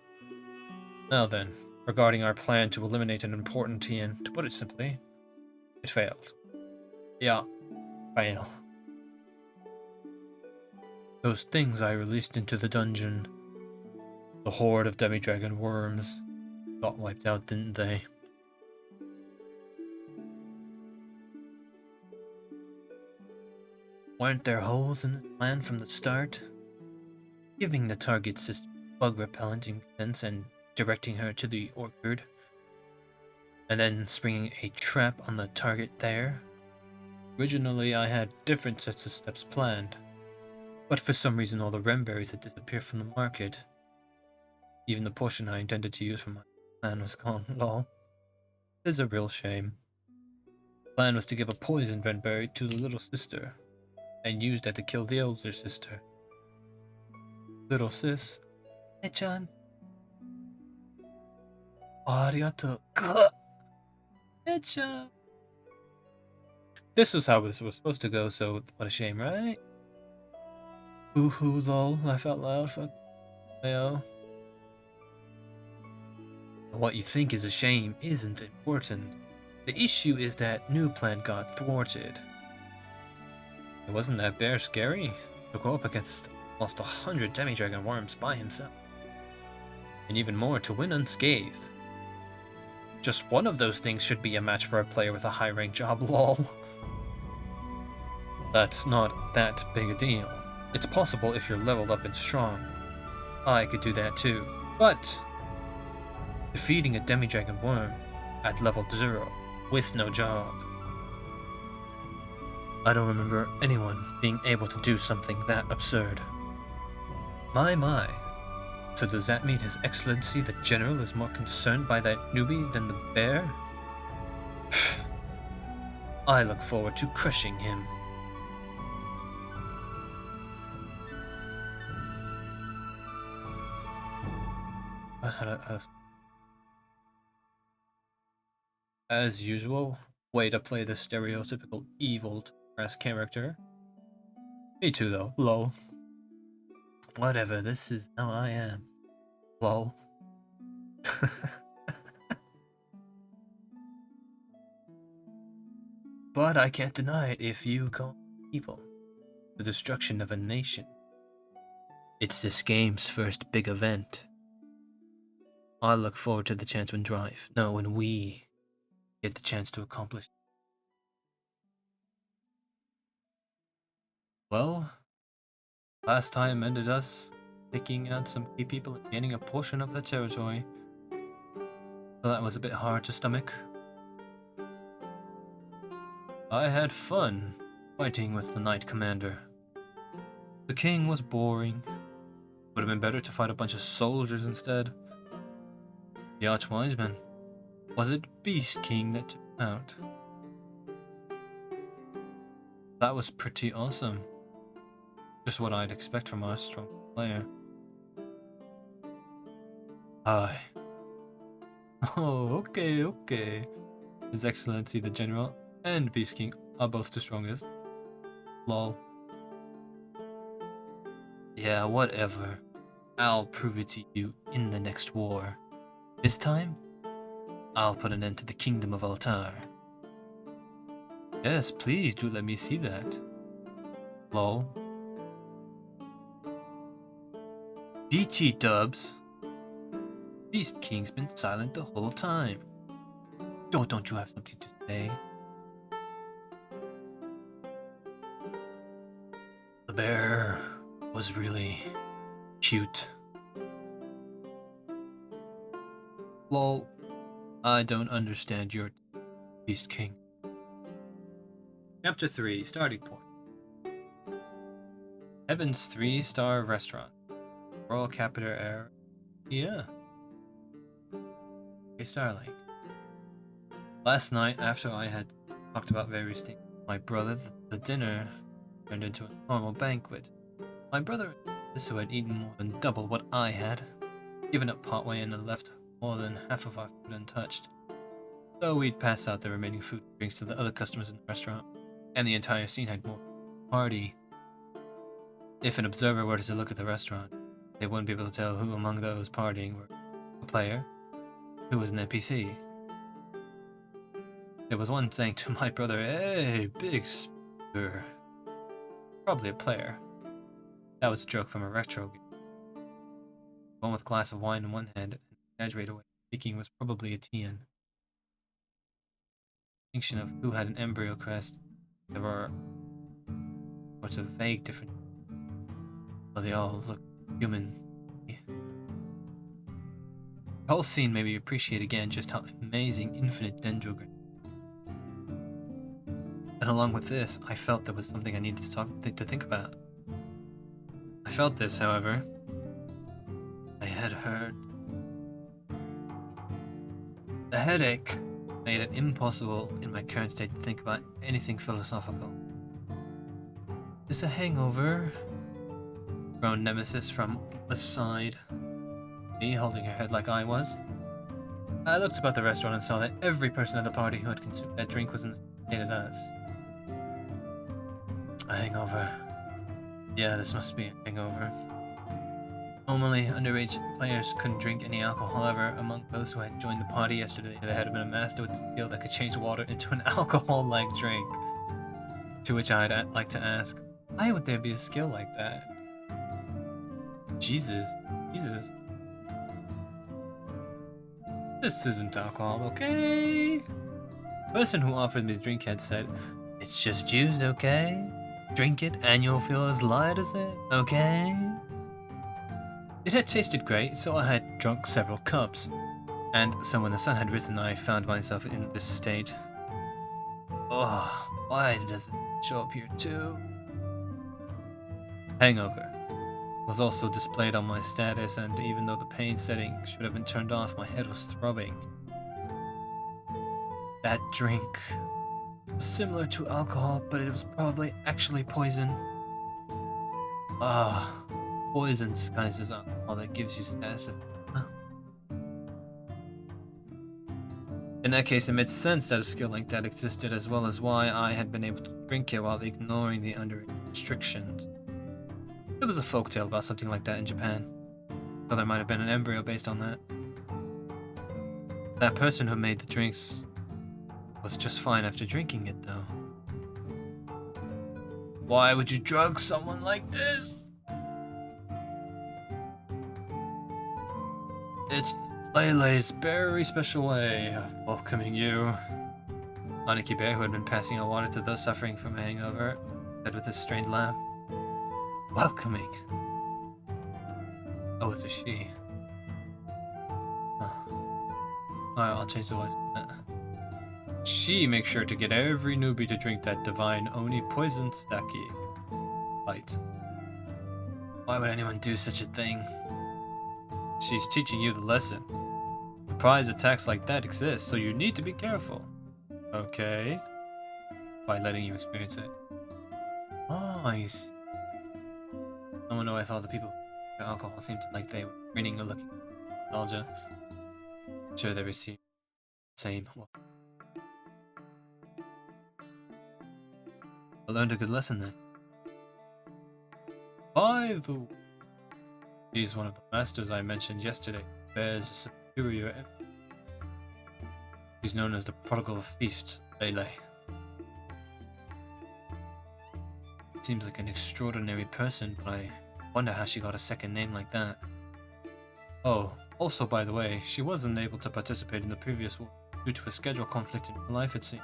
Now then, regarding our plan to eliminate an important TN, to put it simply, it failed. Yeah, fail. Those things I released into the dungeon, the horde of demi-dragon worms, got wiped out, didn't they? Weren't there holes in the plan from the start? Giving the target sister bug repellent incense and directing her to the orchard, and then springing a trap on the target there. Originally, I had different sets of steps planned, but for some reason all the remberries had disappeared from the market. Even the potion I intended to use for my plan was gone. Lol. It is a real shame. The plan was to give a poison remberry to the little sister, and use that to kill the older sister. Little sis. Hey, Chan. Arigato. Hey, Chan. This was how this was supposed to go, so what a shame, right? Hoo lol, laugh out loud, fuck. Yo. What you think is a shame isn't important. The issue is that new plan got thwarted. It wasn't that bear scary to go up against almost 100 demi-dragon worms by himself. And even more, to win unscathed. Just one of those things should be a match for a player with a high rank job, lol. That's not that big a deal. It's possible if you're leveled up and strong. I could do that too. But defeating a demi-dragon worm at level 0 with no job. I don't remember anyone being able to do something that absurd. My. So does that mean His Excellency the General is more concerned by that newbie than the bear? I look forward to crushing him. As usual, way to play the stereotypical evil press character. Me too though, lol. Whatever, this is how I am. Lol. But I can't deny it if you call evil. The destruction of a nation. It's this game's first big event. I look forward to the chance when we get the chance to accomplish it. Well, last time ended us taking out some key people and gaining a portion of their territory. So that was a bit hard to stomach. I had fun fighting with the Knight Commander. The king was boring. Would have been better to fight a bunch of soldiers instead. The Archwiseman. Was it Beast King that took him out? That was pretty awesome. Just what I'd expect from our strong player. Aye. Oh, okay. His Excellency the General and Beast King are both the strongest. Lol. Yeah, whatever. I'll prove it to you in the next war. This time, I'll put an end to the Kingdom of Altar. Yes, please do let me see that. Lol. BT dubs. Beast King's been silent the whole time. Don't you have something to say? The bear was really cute. Lol. I don't understand your Beast King. Chapter 3, Starting Point. Heaven's 3-star restaurant. Royal Capita area. Okay, Starlink. Last night, after I had talked about various things with my brother, the dinner turned into a normal banquet. My brother who had eaten more than double what I had, given up partway and left more than half of our food untouched. So we'd pass out the remaining food and drinks to the other customers in the restaurant, and the entire scene had more party. If an observer were to look at the restaurant, they wouldn't be able to tell who among those partying were a player, who was an NPC. There was one saying to my brother, "Hey, big speaker." Probably a player. That was a joke from a retro game. One with a glass of wine in one hand and exaggerated way of speaking was probably a TN. Distinction of who had an embryo crest. There were sorts of vague different, but they all looked human. The whole scene made me appreciate again just how amazing infinite Dendrogram. And along with this, I felt there was something I needed to think about. I felt this, however. I had heard. The headache made it impossible in my current state to think about anything philosophical. Is a hangover? Groaned Nemesis from the side. Me holding her head like I was. I looked about the restaurant and saw that every person at the party who had consumed that drink was in the same state as us. A hangover. Yeah, this must be a hangover. Normally, underage players couldn't drink any alcohol. However, among those who had joined the party yesterday, there had been a master with a skill that could change water into an alcohol-like drink. To which I'd like to ask, why would there be a skill like that? Jesus. Jesus. This isn't alcohol, okay? The person who offered me the drink had said, it's just juice, okay? Drink it and you'll feel as light as it, okay? It had tasted great, so I had drunk several cups. And so when the sun had risen, I found myself in this state. Oh, why does it show up here too? Hangover was also displayed on my status, and even though the pain setting should have been turned off, my head was throbbing. That drink was similar to alcohol, but it was probably actually poison. Poison disguises alcohol that gives you status of... In that case, it made sense that a skill like that existed, as well as why I had been able to drink it while ignoring the underage restrictions. There was a folktale about something like that in Japan, so there might have been an embryo based on that. That person who made the drinks was just fine after drinking it, though. Why would you drug someone like this? It's Lele's very special way of welcoming you. Aniki Bear, who had been passing out water to those suffering from a hangover, said with a strained laugh. Welcoming? Oh, it's a she. Alright, I'll change the voice. She makes sure to get every newbie to drink that divine Oni poison sake. Light. Why would anyone do such a thing? She's teaching you the lesson. Surprise attacks like that exist, so you need to be careful. Okay. By letting you experience it. Nice. I don't know, I thought the people with alcohol seemed like they were grinning or looking at nostalgia. I'm sure they received the same. I learned a good lesson then. By the way, he's one of the masters I mentioned yesterday. Bears a superior. He's known as the prodigal of feasts, Lele. Seems like an extraordinary person, but I wonder how she got a second name like that. Oh, also by the way, she wasn't able to participate in the previous war due to a schedule conflict in her life, it seems.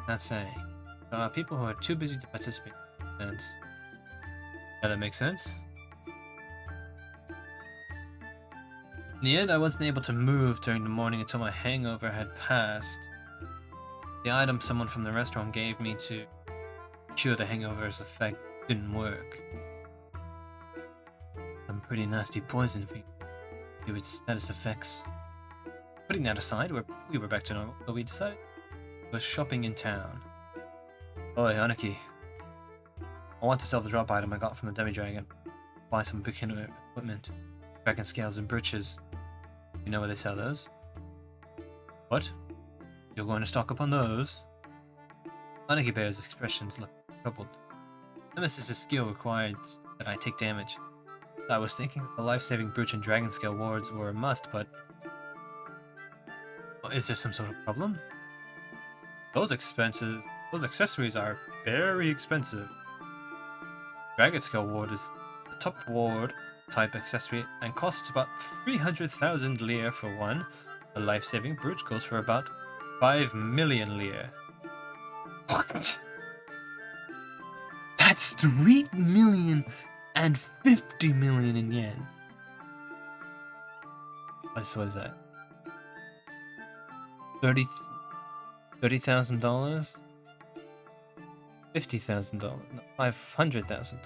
That's saying, there are people who are too busy to participate. Yeah, that makes sense. In the end, I wasn't able to move during the morning until my hangover had passed. The item someone from the restaurant gave me to cure the hangover's effect didn't work. Some pretty nasty poison for you to its status effects. Putting that aside, we were back to normal, so we decided to go shopping in town. Oi, Aniki. I want to sell the drop item I got from the demi-dragon. Buy some beginner equipment. Dragon scales and brooches. You know where they sell those? What? You're going to stock up on those? Aniki Bear's expressions looked troubled. Nemesis' skill required that I take damage. I was thinking the life-saving brooch and dragon scale wards were a must, but... Well, is there some sort of problem? Those accessories are very expensive. Dragon scale ward is the top ward type accessory and costs about 300,000 lire for one. The life-saving brooch goes for about 5 million lire. What? That's 3,050 million in yen. What is that? $30,000? $50,000? No, $500,000.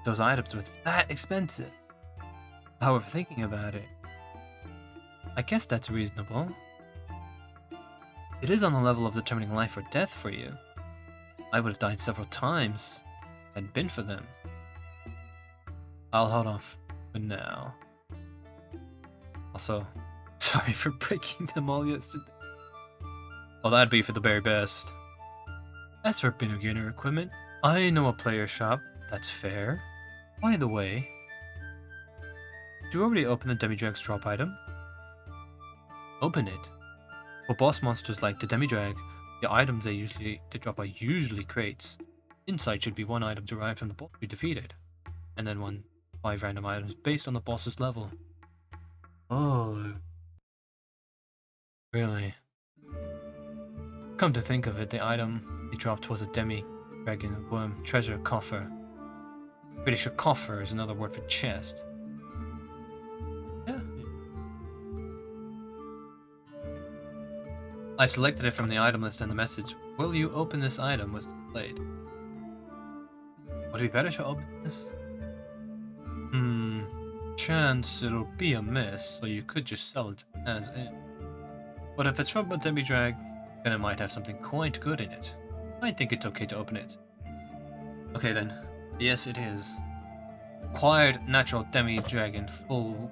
Those items were that expensive. However, thinking about it, I guess that's reasonable. It is on the level of determining life or death for you. I would have died several times if it hadn't been for them. I'll hold off for now. Also, sorry for breaking them all yesterday. Well, that'd be for the very best. As for beginner equipment, I know a player shop. That's fair. By the way, did you already open the Demidrag's drop item? Open it. For boss monsters like the Demidrag, the items they drop are usually crates. Inside should be one item derived from the boss you defeated, and then 5 random items based on the boss's level. Oh, really? Come to think of it, the item they dropped was a Demi-Dragon Worm treasure coffer. Pretty sure coffer is another word for chest. Yeah. I selected it from the item list and the message, "Will you open this item?" was displayed. Would it be better to open this? Chance it'll be a miss, so you could just sell it as is. But if it's from a Demi-Drag, then it might have something quite good in it. I think it's okay to open it. Okay then. Yes, it is. Acquired natural Demi-Dragon full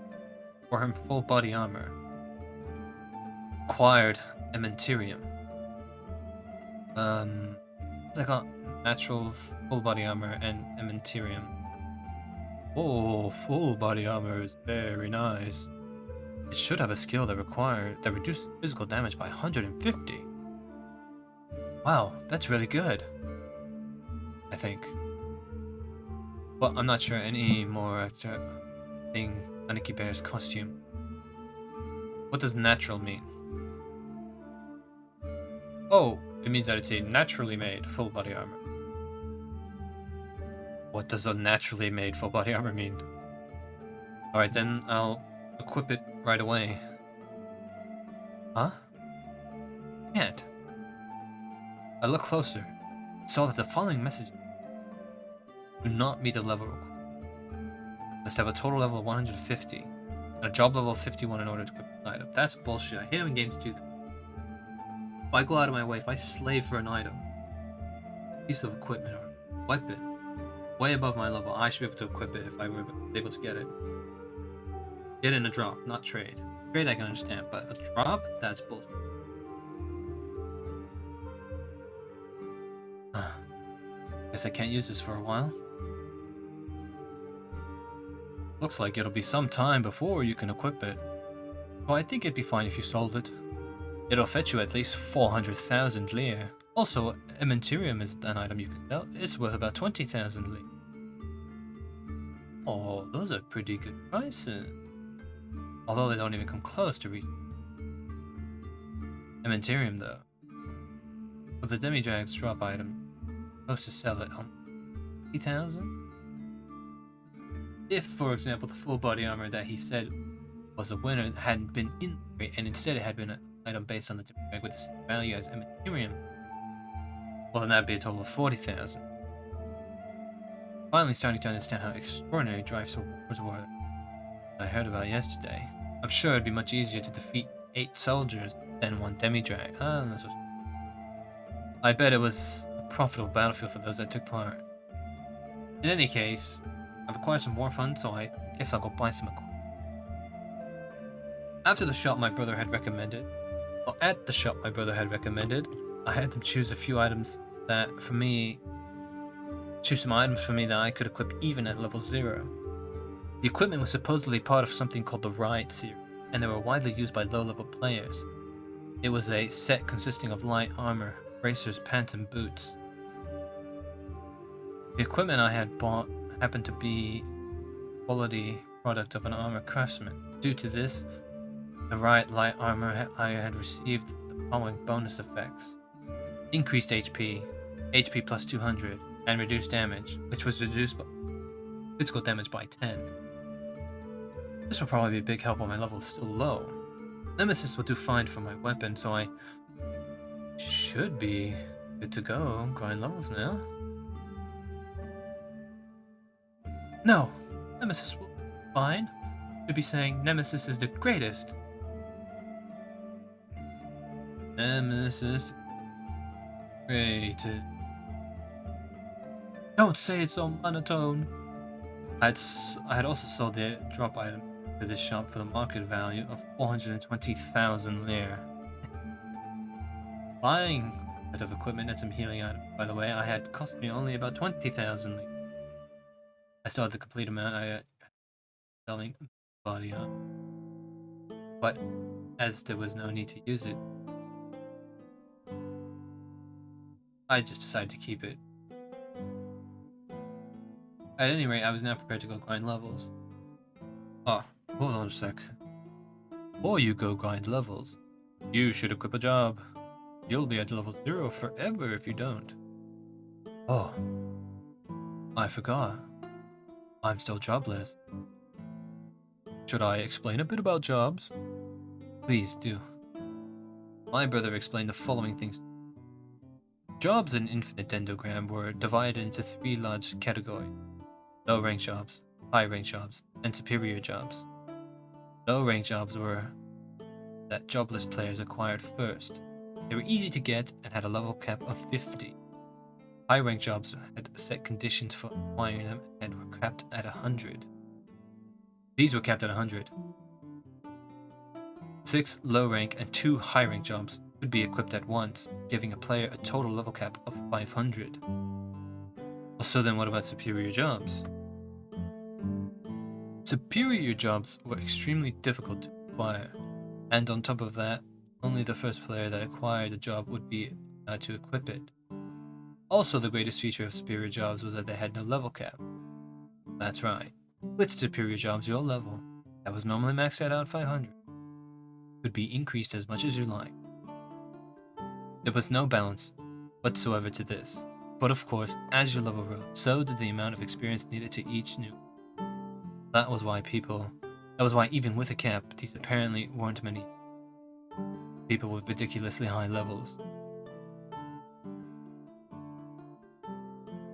body armor. Acquired Ementerium. I got natural full body armor and Ementerium. Oh, full body armor is very nice. It should have a skill that reduces physical damage by 150. Wow, that's really good. I think. But I'm not sure any more after seeing Aniki Bear's costume. What does natural mean? Oh, it means that it's a naturally made full body armor. What does a naturally made full body armor mean? Alright, then I'll equip it right away. Huh? Can't. I looked closer, saw that the following message do not meet the level required. Must have a total level of 150 and a job level of 51 in order to equip the item. That's bullshit. I hate when games do that. If I go out of my way, if I slave for an item, piece of equipment or weapon, way above my level, I should be able to equip it if I were able to get it. Get in a drop, not trade. Trade I can understand, but a drop? That's bullshit. Guess I can't use this for a while. Looks like it'll be some time before you can equip it. Well, I think it'd be fine if you sold it. It'll fetch you at least 400,000 Lear. Also, Ementerium is an item you can sell. It's worth about 20,000 Lear. Oh, those are pretty good prices. Although they don't even come close to reach Ementerium, though. For the Demidrag's drop item, supposed to sell it on 50,000? If, for example, the full body armor that he said was a winner hadn't been in the crate, and instead it had been an item based on the Demidrag with the same value as Ementerium, well, then that'd be a total of 40,000. Finally starting to understand how extraordinary Drive Swords were I heard about yesterday. I'm sure it'd be much easier to defeat 8 soldiers than 1 Demidrag. That's what... I bet it was a profitable battlefield for those that took part. In any case, I've acquired some more funds, so I guess I'll go buy some equipment. After the shop my brother had recommended, well, at the shop my brother had recommended, I had them choose a few items that, choose some items for me that I could equip even at level 0. The equipment was supposedly part of something called the Ride series, and they were widely used by low-level players. It was a set consisting of light armor, bracers, pants, and boots. The equipment I had bought happened to be a quality product of an armor craftsman. Due to this, the Riot light armor I had received the following bonus effects: increased HP, HP plus 200, and reduced damage, which was reduced physical damage by 10. This will probably be a big help while my level is still low. Nemesis will do fine for my weapon, so I should be good to go. Grind levels now. No! Nemesis will be fine. Should be saying Nemesis is the greatest. Nemesis greatest. Don't say it so monotone. I had also sold the drop item to this shop for the market value of 420,000 Lear. Buying bit of equipment and some healing items. By the way, I had cost me only about 20,000. I still had the complete amount I selling body up. But as there was no need to use it, I just decided to keep it. At any rate, I was now prepared to go grind levels. Oh, hold on a sec. Before you go grind levels, you should equip a job. You'll be at level 0 forever if you don't. Oh, I forgot. I'm still jobless. Should I explain a bit about jobs? Please do. My brother explained the following things. Jobs in Infinite Dendrogram were divided into 3 large categories. Low rank jobs, high rank jobs, and superior jobs. Low rank jobs were that jobless players acquired first. They were easy to get and had a level cap of 50. High rank jobs had set conditions for acquiring them and were capped at 100. These were capped at 100. 6 low rank and 2 high rank jobs could be equipped at once, giving a player a total level cap of 500. So then what about superior jobs? Superior jobs were extremely difficult to acquire, and on top of that, only the first player that acquired a job would be allowed to equip it. Also, the greatest feature of superior jobs was that they had no level cap. That's right. With superior jobs, your level, that was normally maxed out at 500, could be increased as much as you like. There was no balance whatsoever to this. But of course, as your level rose, so did the amount of experience needed to each new. That was why even with a cap, these apparently weren't many people with ridiculously high levels.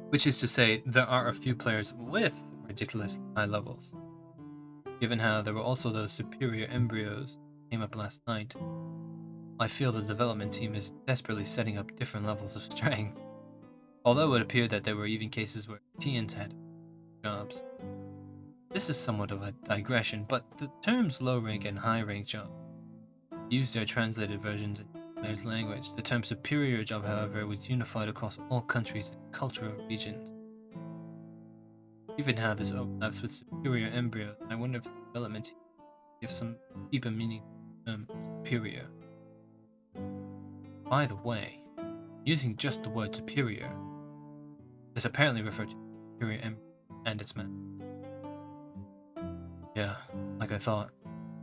Which is to say, there are a few players with ridiculously high levels. Given how there were also those superior embryos that came up last night, I feel the development team is desperately setting up different levels of strength. Although it appeared that there were even cases where TNs had jobs. This is somewhat of a digression, but the terms low rank and high rank job use their translated versions in the player's language. The term superior job, however, was unified across all countries and cultural regions. Given how this overlaps with superior embryos, I wonder if the development team gives some deeper meaning to the term superior. By the way, using just the word superior, this apparently referred to superior embryo and its man. Yeah, like I thought,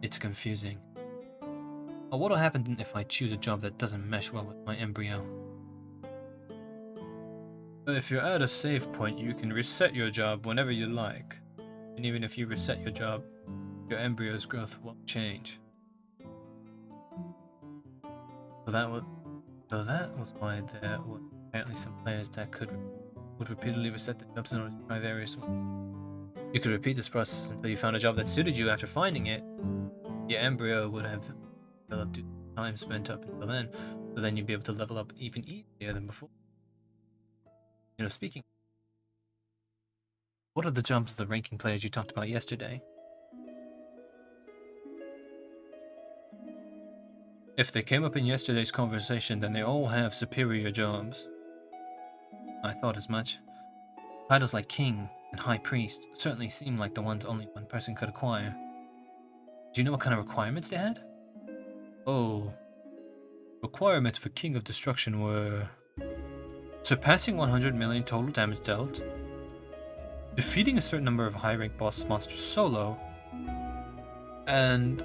it's confusing. What'll happen if I choose a job that doesn't mesh well with my embryo? But if you're at a save point, you can reset your job whenever you like. And even if you reset your job, your embryo's growth won't change. So that was why there were apparently some players that would repeatedly reset their jobs in order to try various ones. You could repeat this process until you found a job that suited you. After finding it, your embryo would have developed due to time spent up until then, so then you'd be able to level up even easier than before. Speaking, what are the jobs of the ranking players you talked about yesterday? If they came up in yesterday's conversation, then they all have superior jobs. I thought as much. Titles like King and High Priest certainly seem like the ones only one person could acquire. Do you know what kind of requirements they had? Oh, requirements for King of Destruction were surpassing 100 million total damage dealt, defeating a certain number of high-rank boss monsters solo, and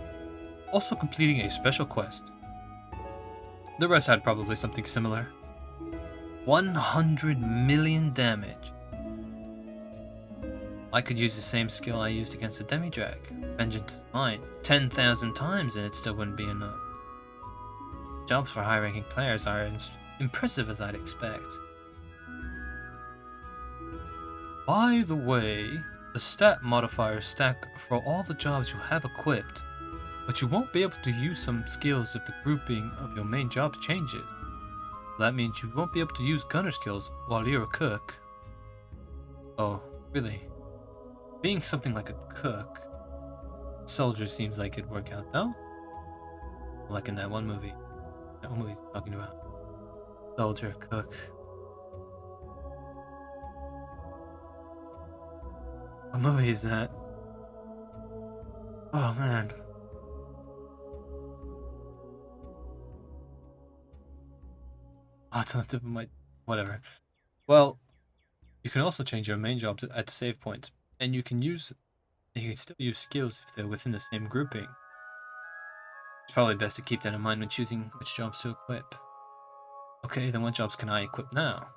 also completing a special quest. The rest had probably something similar. 100 million damage. I could use the same skill I used against the Demidrag, Vengeance is Mine, 10,000 times and it still wouldn't be enough. Jobs for high-ranking players are as impressive as I'd expect. By the way, the stat modifiers stack for all the jobs you have equipped, but you won't be able to use some skills if the grouping of your main job changes. That means you won't be able to use gunner skills while you're a cook. Oh, really? Being something like a cook, soldier seems like it'd work out though. Like in that one movie. That one movie's talking about. Soldier, cook. What movie is that? Oh man. Oh, it's on the tip of my... Whatever. Well, you can also change your main job at save points, and you can still use skills if they're within the same grouping. It's probably best to keep that in mind when choosing which jobs to equip. Okay, then what jobs can I equip now?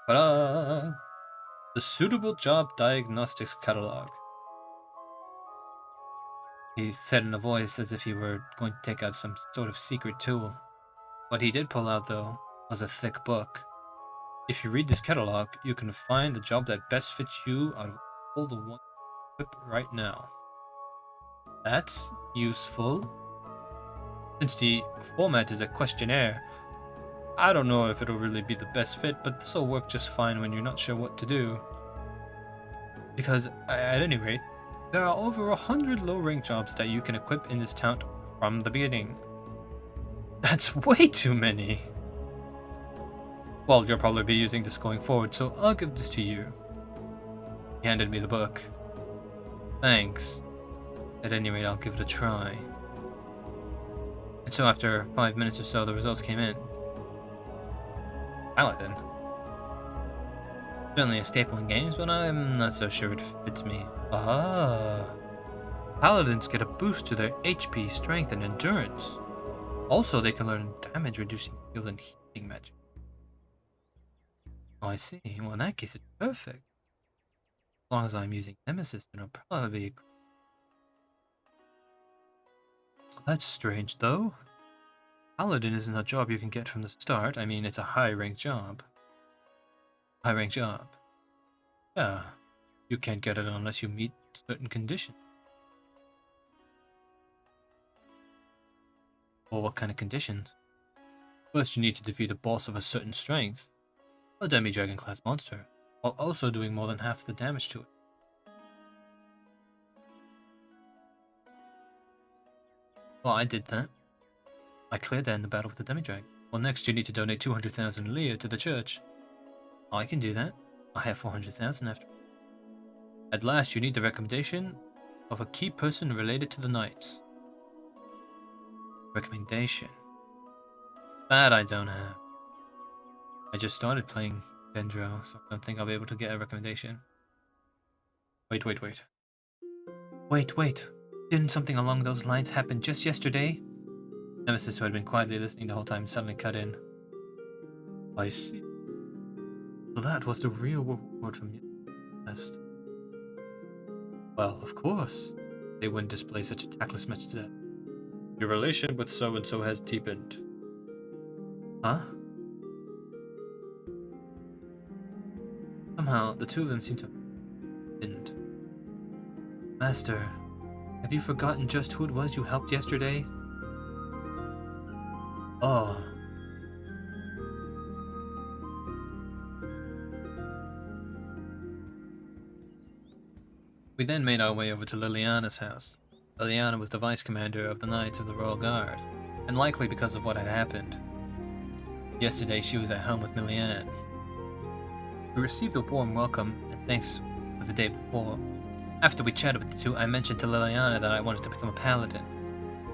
Ta-da! The Suitable Job Diagnostics Catalog. He said in a voice as if he were going to take out some sort of secret tool. What he did pull out, though, was a thick book. If you read this catalog, you can find the job that best fits you out of all the ones equipped right now. That's useful. Since the format is a questionnaire, I don't know if it'll really be the best fit, but this'll work just fine when you're not sure what to do. Because, at any rate, there are over 100 low-rank jobs that you can equip in this town from the beginning. That's way too many! Well, you'll probably be using this going forward, so I'll give this to you. He handed me the book. Thanks. At any rate, I'll give it a try. And so after 5 minutes or so, the results came in. Paladin. Certainly a staple in games, but I'm not so sure it fits me. Ah. Paladins get a boost to their HP, strength, and endurance. Also, they can learn damage-reducing skills and healing magic. Oh, I see. Well, in that case, it's perfect. As long as I'm using Nemesis, then it'll probably be... That's strange, though. Paladin isn't a job you can get from the start. I mean, it's a high-ranked job. High-ranked job. Yeah. You can't get it unless you meet certain conditions. Well, what kind of conditions? First, you need to defeat a boss of a certain strength. A demi-dragon class monster, while also doing more than half the damage to it. Well, I did that. I cleared that in the battle with the demi-dragon. Well, next you need to donate 200,000 Leah to the church. I can do that. I have 400,000 after. At last, you need the recommendation of a key person related to the knights. Recommendation. That I don't have. I just started playing Dendro, so I don't think I'll be able to get a recommendation. Wait. Didn't something along those lines happen just yesterday? Nemesis, who had been quietly listening the whole time, suddenly cut in. I see. So that was the real reward from yesterday's test. Well, of course. They wouldn't display such a tactless message that. Your relation with so-and-so has deepened. Huh? Somehow, the two of them seem to didn't. Master, have you forgotten just who it was you helped yesterday? Oh. We then made our way over to Liliana's house. Liliana was the vice commander of the Knights of the Royal Guard, and likely because of what had happened. Yesterday she was at home with Milian. We received a warm welcome and thanks for the day before. After we chatted with the two, I mentioned to Liliana that I wanted to become a paladin.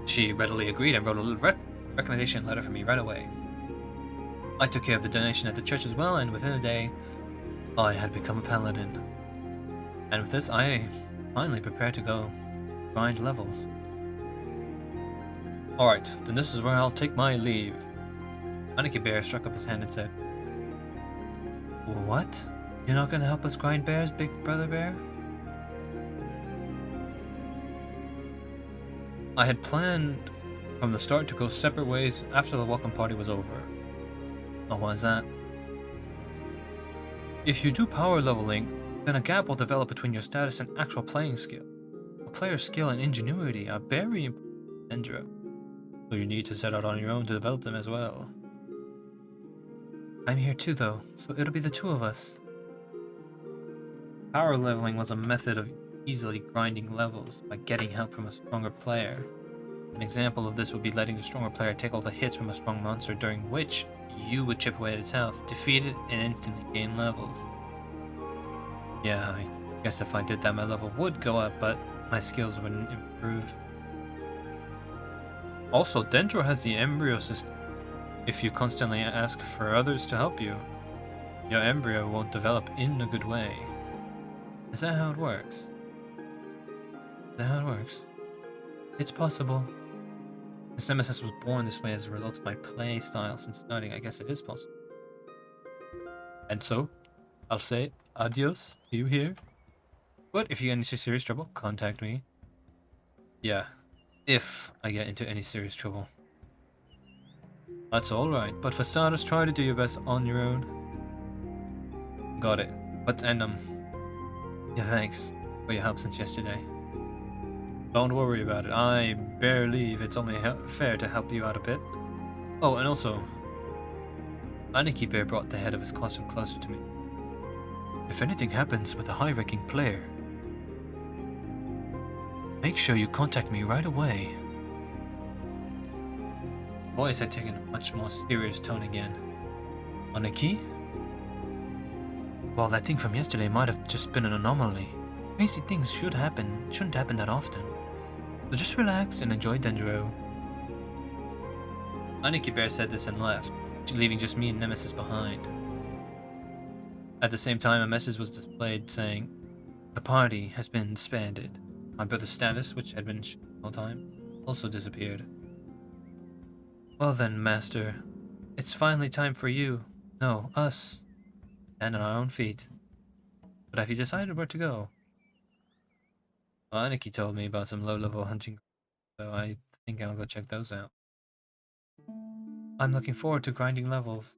She readily agreed and wrote a little recommendation letter for me right away. I took care of the donation at the church as well, and within a day, I had become a paladin. And with this, I finally prepared to go grind levels. Alright, then this is where I'll take my leave. Aniki Bear struck up his hand and said, What? You're not gonna help us grind bears, Big Brother Bear? I had planned from the start to go separate ways after the welcome party was over. Oh, why is that? If you do power leveling, then a gap will develop between your status and actual playing skill. A player's skill and ingenuity are very important in Dendro, so you need to set out on your own to develop them as well. I'm here too though, so it'll be the two of us. Power leveling was a method of easily grinding levels by getting help from a stronger player. An example of this would be letting the stronger player take all the hits from a strong monster, during which you would chip away at its health, defeat it, and instantly gain levels. Yeah, I guess if I did that, my level would go up, but my skills wouldn't improve. Also, Dendro has the embryo system. If you constantly ask for others to help you, your embryo won't develop in a good way. Is that how it works? Is that how it works? It's possible. This Nemesis was born this way as a result of my play style since starting. I guess it is possible. And so, I'll say adios to you here. But if you get into serious trouble, contact me. Yeah, if I get into any serious trouble. That's alright, but for starters, try to do your best on your own. Got it. Yeah, thanks for your help since yesterday. Don't worry about it. I believe it's only fair to help you out a bit. Oh, and also, Aniki Bear brought the head of his costume closer to me. If anything happens with a high-ranking player, make sure you contact me right away. The voice had taken a much more serious tone again. Aniki? Well, that thing from yesterday might have just been an anomaly. Crazy things shouldn't happen that often. So just relax and enjoy Dendro. Aniki Bear said this and left, leaving just me and Nemesis behind. At the same time, a message was displayed saying, "The party has been disbanded." My brother's status, which had been shown the whole time, also disappeared. Well then, Master, it's finally time for you, no, us, stand on our own feet. But have you decided where to go? Well, Aniki told me about some low-level hunting, so I think I'll go check those out. I'm looking forward to grinding levels.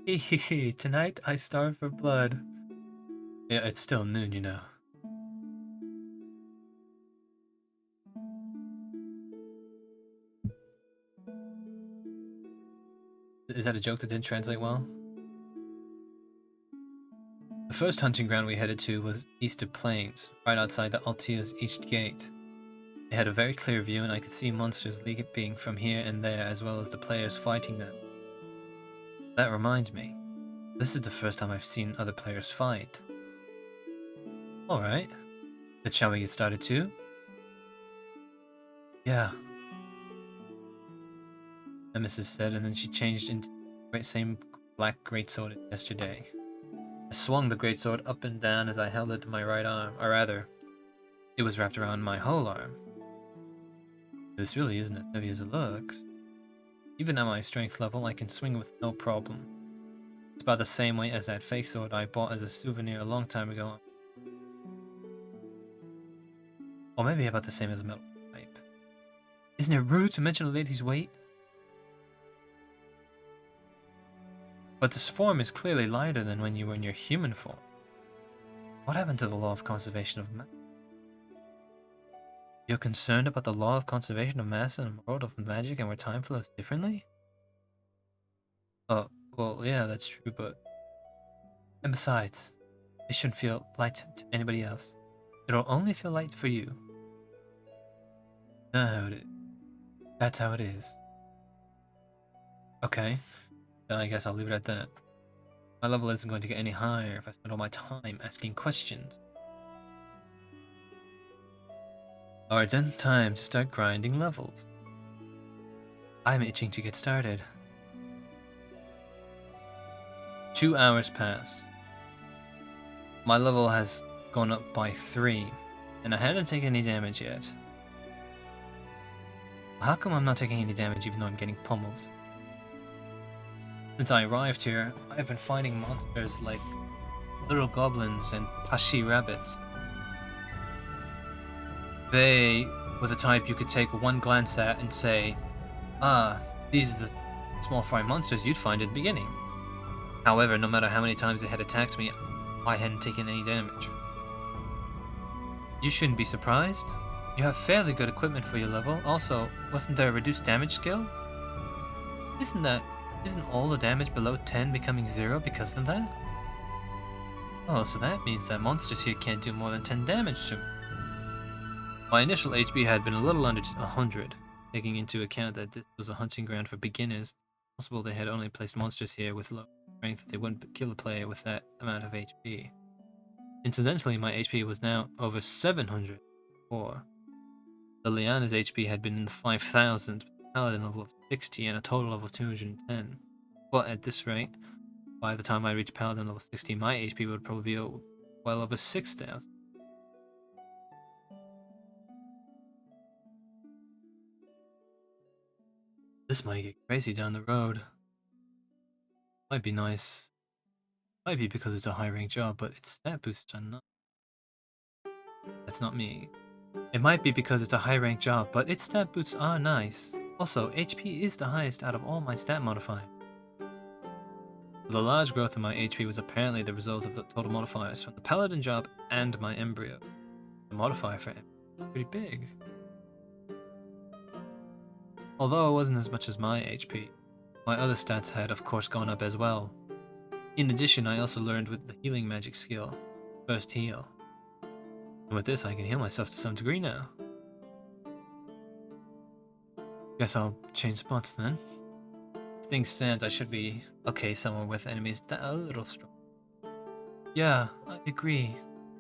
Hehehe, tonight I starve for blood. Yeah, it's still noon, you know. Is that a joke that didn't translate well? The first hunting ground we headed to was east of Plains, right outside the Altia's east gate. It had a very clear view and I could see monsters leaping from here and there as well as the players fighting them. That reminds me, this is the first time I've seen other players fight. Alright, but shall we get started too? Yeah, Nemesis said, and then she changed into the same black greatsword as yesterday. I swung the greatsword up and down as I held it to my right arm, or rather, it was wrapped around my whole arm. This really isn't as heavy as it looks. Even at my strength level, I can swing with no problem. It's about the same weight as that fake sword I bought as a souvenir a long time ago. Or maybe about the same as a metal pipe. Isn't it rude to mention a lady's weight? But this form is clearly lighter than when you were in your human form. What happened to the law of conservation of mass? You're concerned about the law of conservation of mass in a world of magic and where time flows differently? Oh, well, yeah, that's true, but... And besides, it shouldn't feel light to anybody else. It'll only feel light for you. That's how it is. Okay, then I guess I'll leave it at that. My level isn't going to get any higher if I spend all my time asking questions. Alright then, time to start grinding levels. I'm itching to get started. 2 hours pass. My level has gone up by 3, and I haven't taken any damage yet. How come I'm not taking any damage even though I'm getting pummeled? Since I arrived here, I've been fighting monsters like little goblins and Pashi rabbits. They were the type you could take one glance at and say, "Ah, these are the small fry monsters you'd find at the beginning." However, no matter how many times they had attacked me, I hadn't taken any damage. You shouldn't be surprised. You have fairly good equipment for your level. Also, wasn't there a reduced damage skill? Isn't all the damage below 10 becoming 0 because of that? Oh, so that means that monsters here can't do more than 10 damage to me. My initial HP had been a little under 100, Taking into account that this was a hunting ground for beginners, it's possible they had only placed monsters here with low strength. They wouldn't kill a player with that amount of HP. Incidentally, my HP was now over 704. The Liana's HP had been in the 5,000, Paladin level of 60, and a total level of 210. But at this rate, by the time I reach Paladin level 60, my HP would probably be well over 6,000. This might get crazy down the road. Might be nice. Might be because it's a high rank job, but its stat boosts are not. That's not me. It might be because it's a high rank job, but its stat boosts are nice. Also, HP is the highest out of all my stat modifiers. The large growth in my HP was apparently the result of the total modifiers from the Paladin job and my embryo. The modifier for embryo is pretty big. Although it wasn't as much as my HP, my other stats had of course gone up as well. In addition, I also learned with the healing magic skill, First Heal. And with this I can heal myself to some degree now. Guess I'll change spots then. As things stand, I should be okay somewhere with enemies that are a little strong. Yeah, I agree.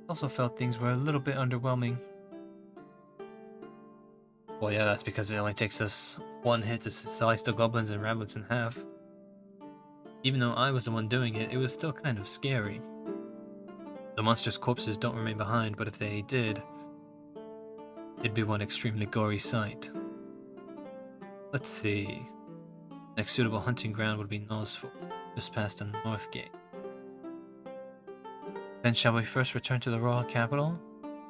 Also felt things were a little bit underwhelming. Well, yeah, that's because it only takes us one hit to slice the goblins and rabbits in half. Even though I was the one doing it, it was still kind of scary. The monsters' corpses don't remain behind, but if they did, it'd be one extremely gory sight. Let's see. Next suitable hunting ground would be Nosful, just past the north gate. Then shall we first return to the royal capital?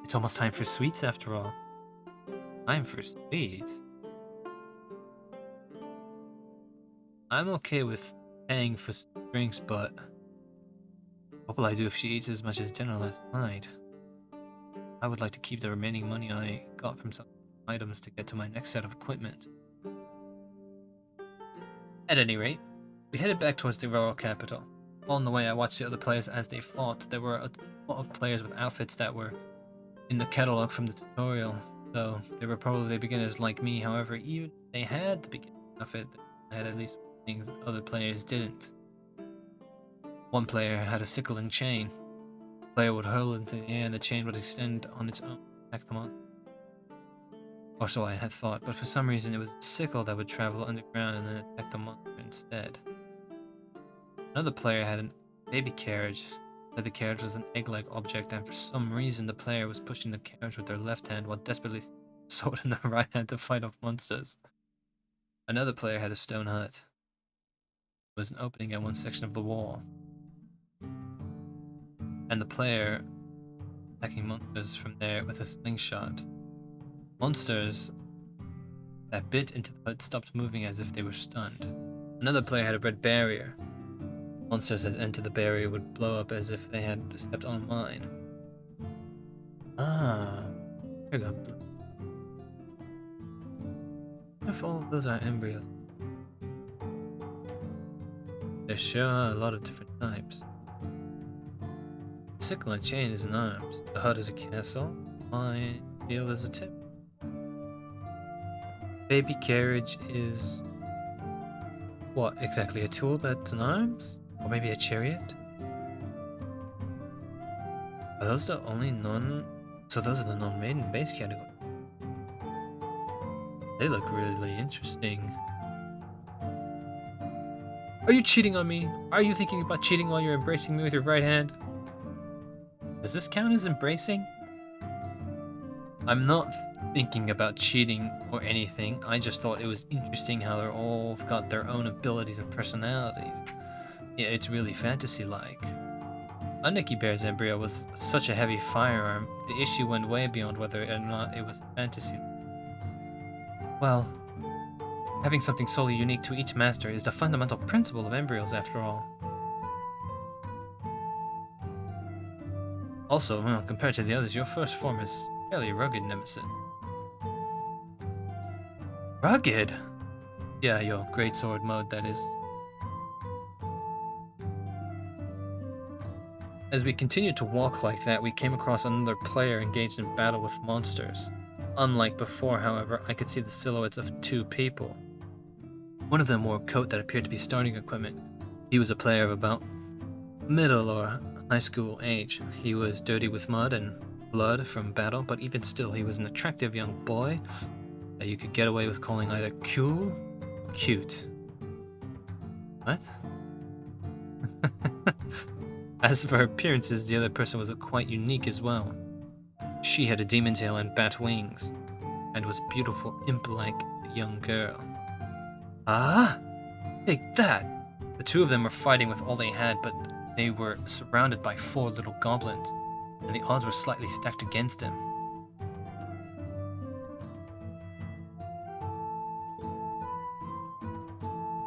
It's almost time for sweets after all. Time for sweets? I'm okay with paying for drinks, but what will I do if she eats as much as dinner last night? I would like to keep the remaining money I got from some items to get to my next set of equipment. At any rate, we headed back towards the royal capital. On the way, I watched the other players as they fought. There were a lot of players with outfits that were in the catalog from the tutorial, so they were probably beginners like me. However, even if they had the beginner outfit, they had at least things that other players didn't. One player had a sickle and chain. The player would hurl into the air and the chain would extend on its own to attack the monster. Or so I had thought, but for some reason it was a sickle that would travel underground and then attack the monster instead. Another player had a baby carriage. Said the carriage was an egg-like object, and for some reason the player was pushing the carriage with their left hand while desperately sword in their right hand to fight off monsters. Another player had a stone hut. There was an opening at one section of the wall, and the player attacking monsters from there with a slingshot. Monsters that bit into the hut stopped moving as if they were stunned. Another player had a red barrier. Monsters that entered the barrier would blow up as if they had stepped on a mine. Ah, here we go. If all of those are embryos, there sure are a lot of different types. The sickle and chain is in arms. The hut is a castle. My shield is a tip. Baby carriage is what exactly? A tool that's in arms? Or maybe a chariot? Are those the only so those are the non-maiden base category. They look really interesting. Are you cheating on me? Are you thinking about cheating while you're embracing me with your right hand? Does this count as embracing? I'm not thinking about cheating or anything. I just thought it was interesting how they're all got their own abilities and personalities. Yeah, it's really fantasy-like. A Nicky Bear's embryo was such a heavy firearm, the issue went way beyond whether or not it was fantasy. Well, having something solely unique to each master is the fundamental principle of embryos after all. Also, well, compared to the others, your first form is fairly rugged, Nemesis. Rugged? Yeah, your greatsword mode, that is. As we continued to walk like that, we came across another player engaged in battle with monsters. Unlike before, however, I could see the silhouettes of two people. One of them wore a coat that appeared to be starting equipment. He was a player of about middle or high school age. He was dirty with mud and blood from battle, but even still, he was an attractive young boy that you could get away with calling either cool or cute. What? As for appearances, the other person was quite unique as well. She had a demon tail and bat wings, and was a beautiful, imp-like young girl. Ah! Take that! The two of them were fighting with all they had, but they were surrounded by 4 little goblins, and the odds were slightly stacked against them.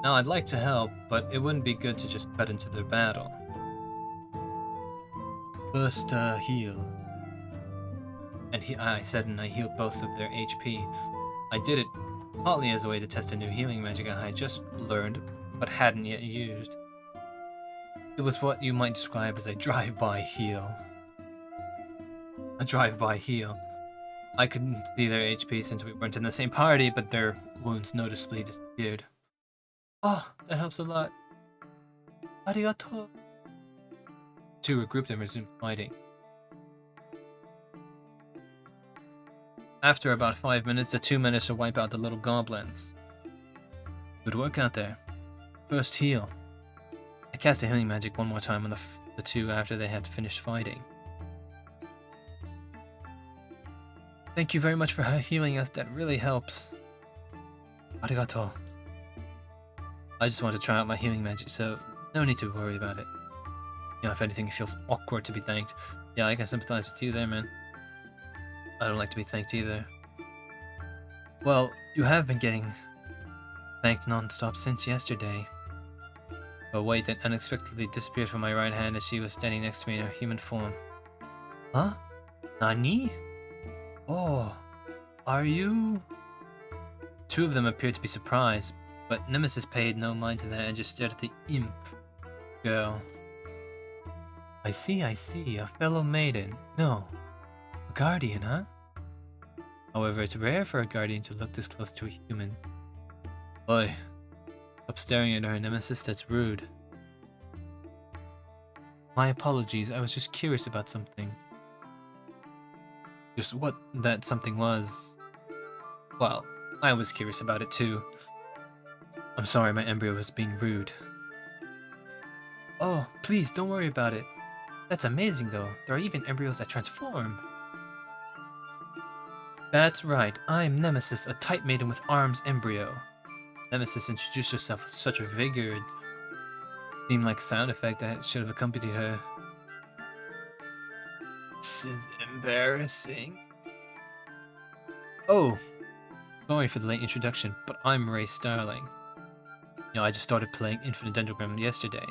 Now, I'd like to help, but it wouldn't be good to just cut into their battle. First, heal. And I said, and I healed both of their HP. I did it partly as a way to test a new healing magic I had just learned, but hadn't yet used. It was what you might describe as a drive-by heal. A drive-by heal. I couldn't see their HP since we weren't in the same party, but their wounds noticeably disappeared. Oh, that helps a lot. Arigato. Two regrouped and resumed fighting. After about 5 minutes, the two managed to wipe out the little goblins. Good work out there. First heal. I cast a healing magic one more time on the two after they had finished fighting. Thank you very much for healing us, that really helps. Arigato. I just want to try out my healing magic, so no need to worry about it. You know, if anything, it feels awkward to be thanked. Yeah, I can sympathize with you there, man. I don't like to be thanked either. Well, you have been getting thanked non-stop since yesterday. A weight that unexpectedly disappeared from my right hand as she was standing next to me in her human form. Huh? Nani? Oh, are you? Two of them appeared to be surprised, but Nemesis paid no mind to that and just stared at the imp girl. I see, a fellow maiden. No, a guardian, huh? However, it's rare for a guardian to look this close to a human. Oi, stop staring at her, Nemesis, that's rude. My apologies, I was just curious about something. Just what that something was. Well, I was curious about it too. I'm sorry my embryo was being rude. Oh, please, don't worry about it. That's amazing though, there are even embryos that transform. That's right, I'm Nemesis, a type maiden with arms embryo. Nemesis introduced herself with such a vigor, it seemed like a sound effect that should have accompanied her. This is embarrassing. Oh, sorry for the late introduction, but I'm Ray Starling. You know, I just started playing Infinite Dendrogram yesterday.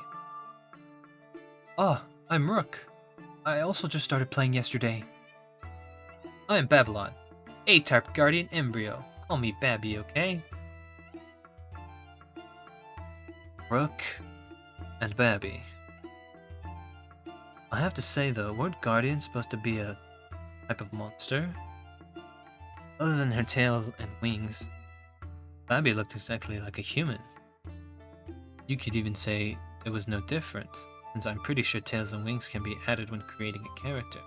Ah, I'm Rook. I also just started playing yesterday. I'm Babylon, A-type guardian embryo. Call me Babby, okay? Rook and Babby. I have to say though, weren't guardians supposed to be a type of monster? Other than her tail and wings, Babby looked exactly like a human. You could even say there was no difference, since I'm pretty sure tails and wings can be added when creating a character.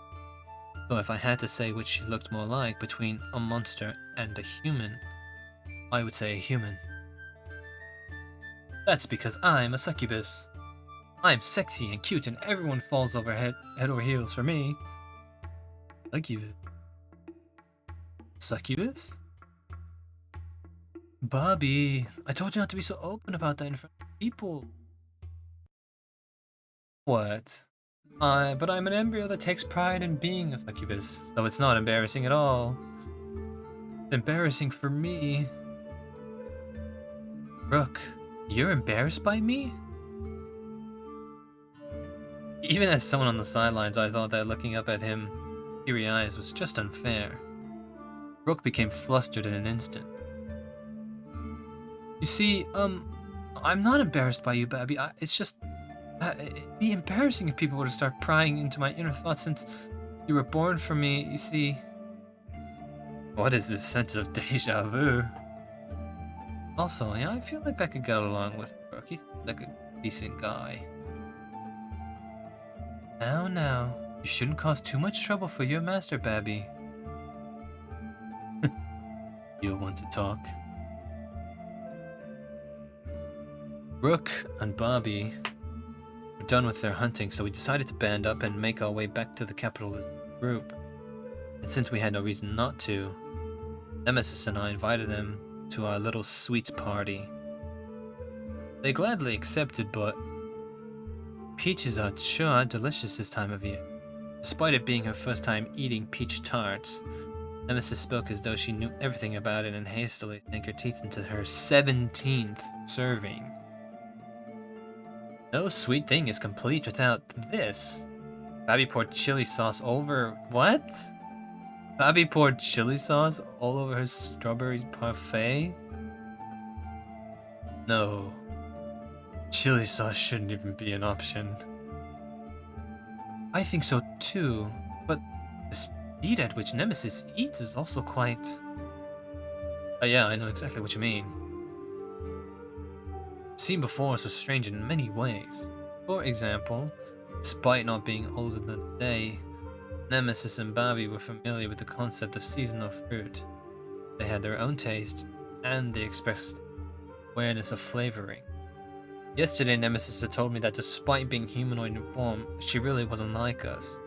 So if I had to say which she looked more like between a monster and a human, I would say a human. That's because I'm a succubus. I'm sexy and cute and everyone falls over head over heels for me. Succubus. Succubus? Bobby, I told you not to be so open about that in front of people. What? But I'm an embryo that takes pride in being a succubus, so it's not embarrassing at all. It's embarrassing for me. Rook, you're embarrassed by me? Even as someone on the sidelines, I thought that looking up at him, teary eyes, was just unfair. Rook became flustered in an instant. You see, I'm not embarrassed by you, Babby. It's just, it'd be embarrassing if people were to start prying into my inner thoughts since you were born for me, you see. What is this sense of deja vu? Also, yeah, I feel like I could get along with Brooke. He's like a decent guy. Now, you shouldn't cause too much trouble for your master, Babby. You'll want to talk. Brooke and Bobby were done with their hunting, so we decided to band up and make our way back to the capital as a group. And since we had no reason not to, Nemesis and I invited them to our little sweets party. They gladly accepted, but peaches are sure delicious this time of year. Despite it being her first time eating peach tarts, Nemesis spoke as though she knew everything about it and hastily sank her teeth into her 17th serving. No sweet thing is complete without this. Babby poured chili sauce over... What? Babby poured chili sauce all over her strawberry parfait? No. Chili sauce shouldn't even be an option. I think so too, but the speed at which Nemesis eats is also quite... yeah, I know exactly what you mean. Seen before so strange in many ways. For example, despite not being older than a day, Nemesis and Bobby were familiar with the concept of seasonal fruit. They had their own taste, and they expressed awareness of flavoring. Yesterday, Nemesis had told me that despite being humanoid in form, she really wasn't like us.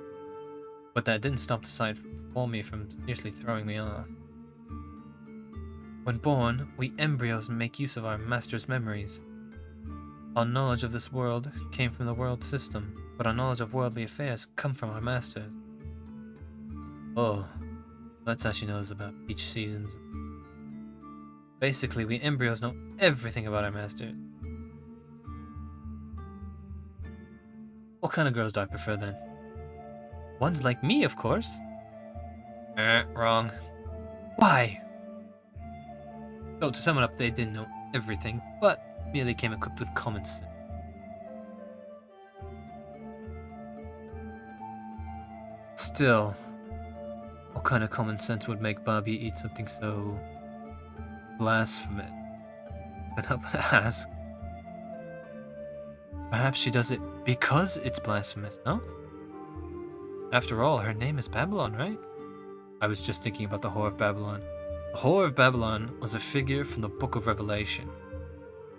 But that didn't stop the sight for me from seriously throwing me off. When born, we embryos make use of our master's memories. Our knowledge of this world came from the world system, but our knowledge of worldly affairs come from our masters. Oh, that's how she knows about each seasons. Basically, we embryos know everything about our masters. What kind of girls do I prefer then? Ones like me, of course. Wrong. Why? So to sum it up, they didn't know everything, but merely came equipped with common sense. Still, what kind of common sense would make Bobby eat something so blasphemous? But help but ask. Perhaps she does it because it's blasphemous, no? After all, her name is Babylon, right? I was just thinking about the Whore of Babylon. The Whore of Babylon was a figure from the Book of Revelation,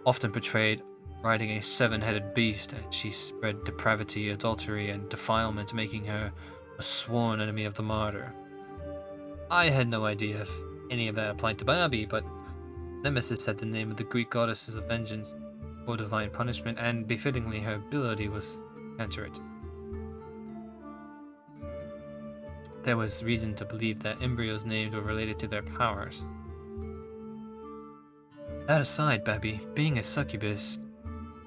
often portrayed riding a seven-headed beast, and she spread depravity, adultery, and defilement, making her a sworn enemy of the martyr. I had no idea if any of that applied to Bobby, but Nemesis said the name of the Greek goddesses of vengeance or divine punishment, and befittingly her ability was to enter it. There was reason to believe that embryos named were related to their powers. That aside, Babby, being a succubus,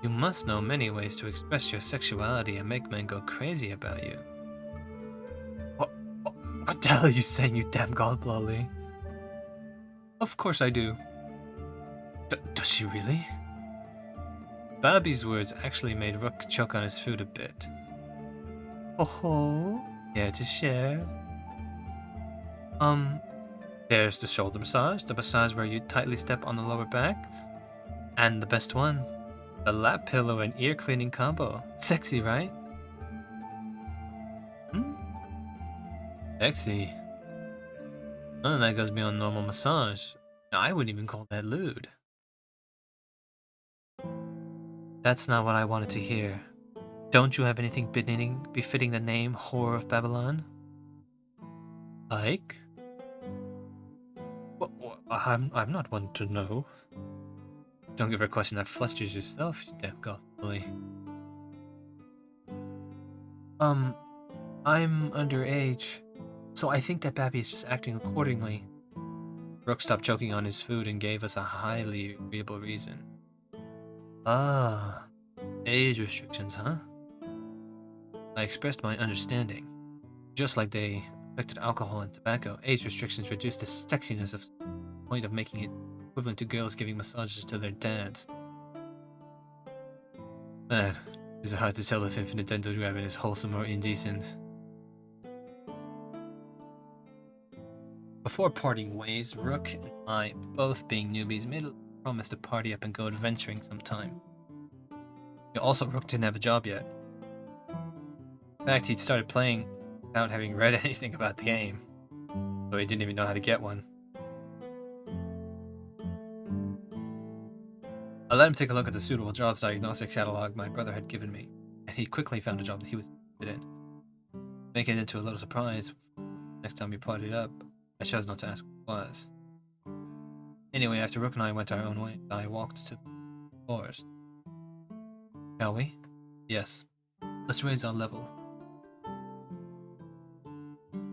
you must know many ways to express your sexuality and make men go crazy about you. What the hell are you saying, you damn god lolly? Of course I do. Does she really? Babby's words actually made Rook choke on his food a bit. Oh, care to share? There's the shoulder massage, the massage where you tightly step on the lower back, and the best one, the lap pillow and ear cleaning combo. Sexy, right? Sexy? None of that goes beyond normal massage. I wouldn't even call that lewd. That's not what I wanted to hear. Don't you have anything befitting the name Whore of Babylon? Like? I'm not one to know. Don't give her a question that flusters yourself, you damn goth bully. I'm underage, so I think that Babby is just acting accordingly. Rook stopped choking on his food and gave us a highly agreeable reason. Ah, age restrictions, huh? I expressed my understanding. Just like they affected alcohol and tobacco, age restrictions reduced the sexiness of the point of making it equivalent to girls giving massages to their dads. Man, is it hard to tell if infinite Dendrogram is wholesome or indecent? Before parting ways, Rook and I, both being newbies, made a promise to party up and go adventuring sometime. Also, Rook didn't have a job yet. In fact, he'd started playing without having read anything about the game, so he didn't even know how to get one. I let him take a look at the suitable jobs diagnostic catalog my brother had given me, and he quickly found a job that he was interested in. Making it into a little surprise, next time we partied up, I chose not to ask what it was. Anyway, after Rook and I went our own way, I walked to the forest. Shall we? Yes. Let's raise our level.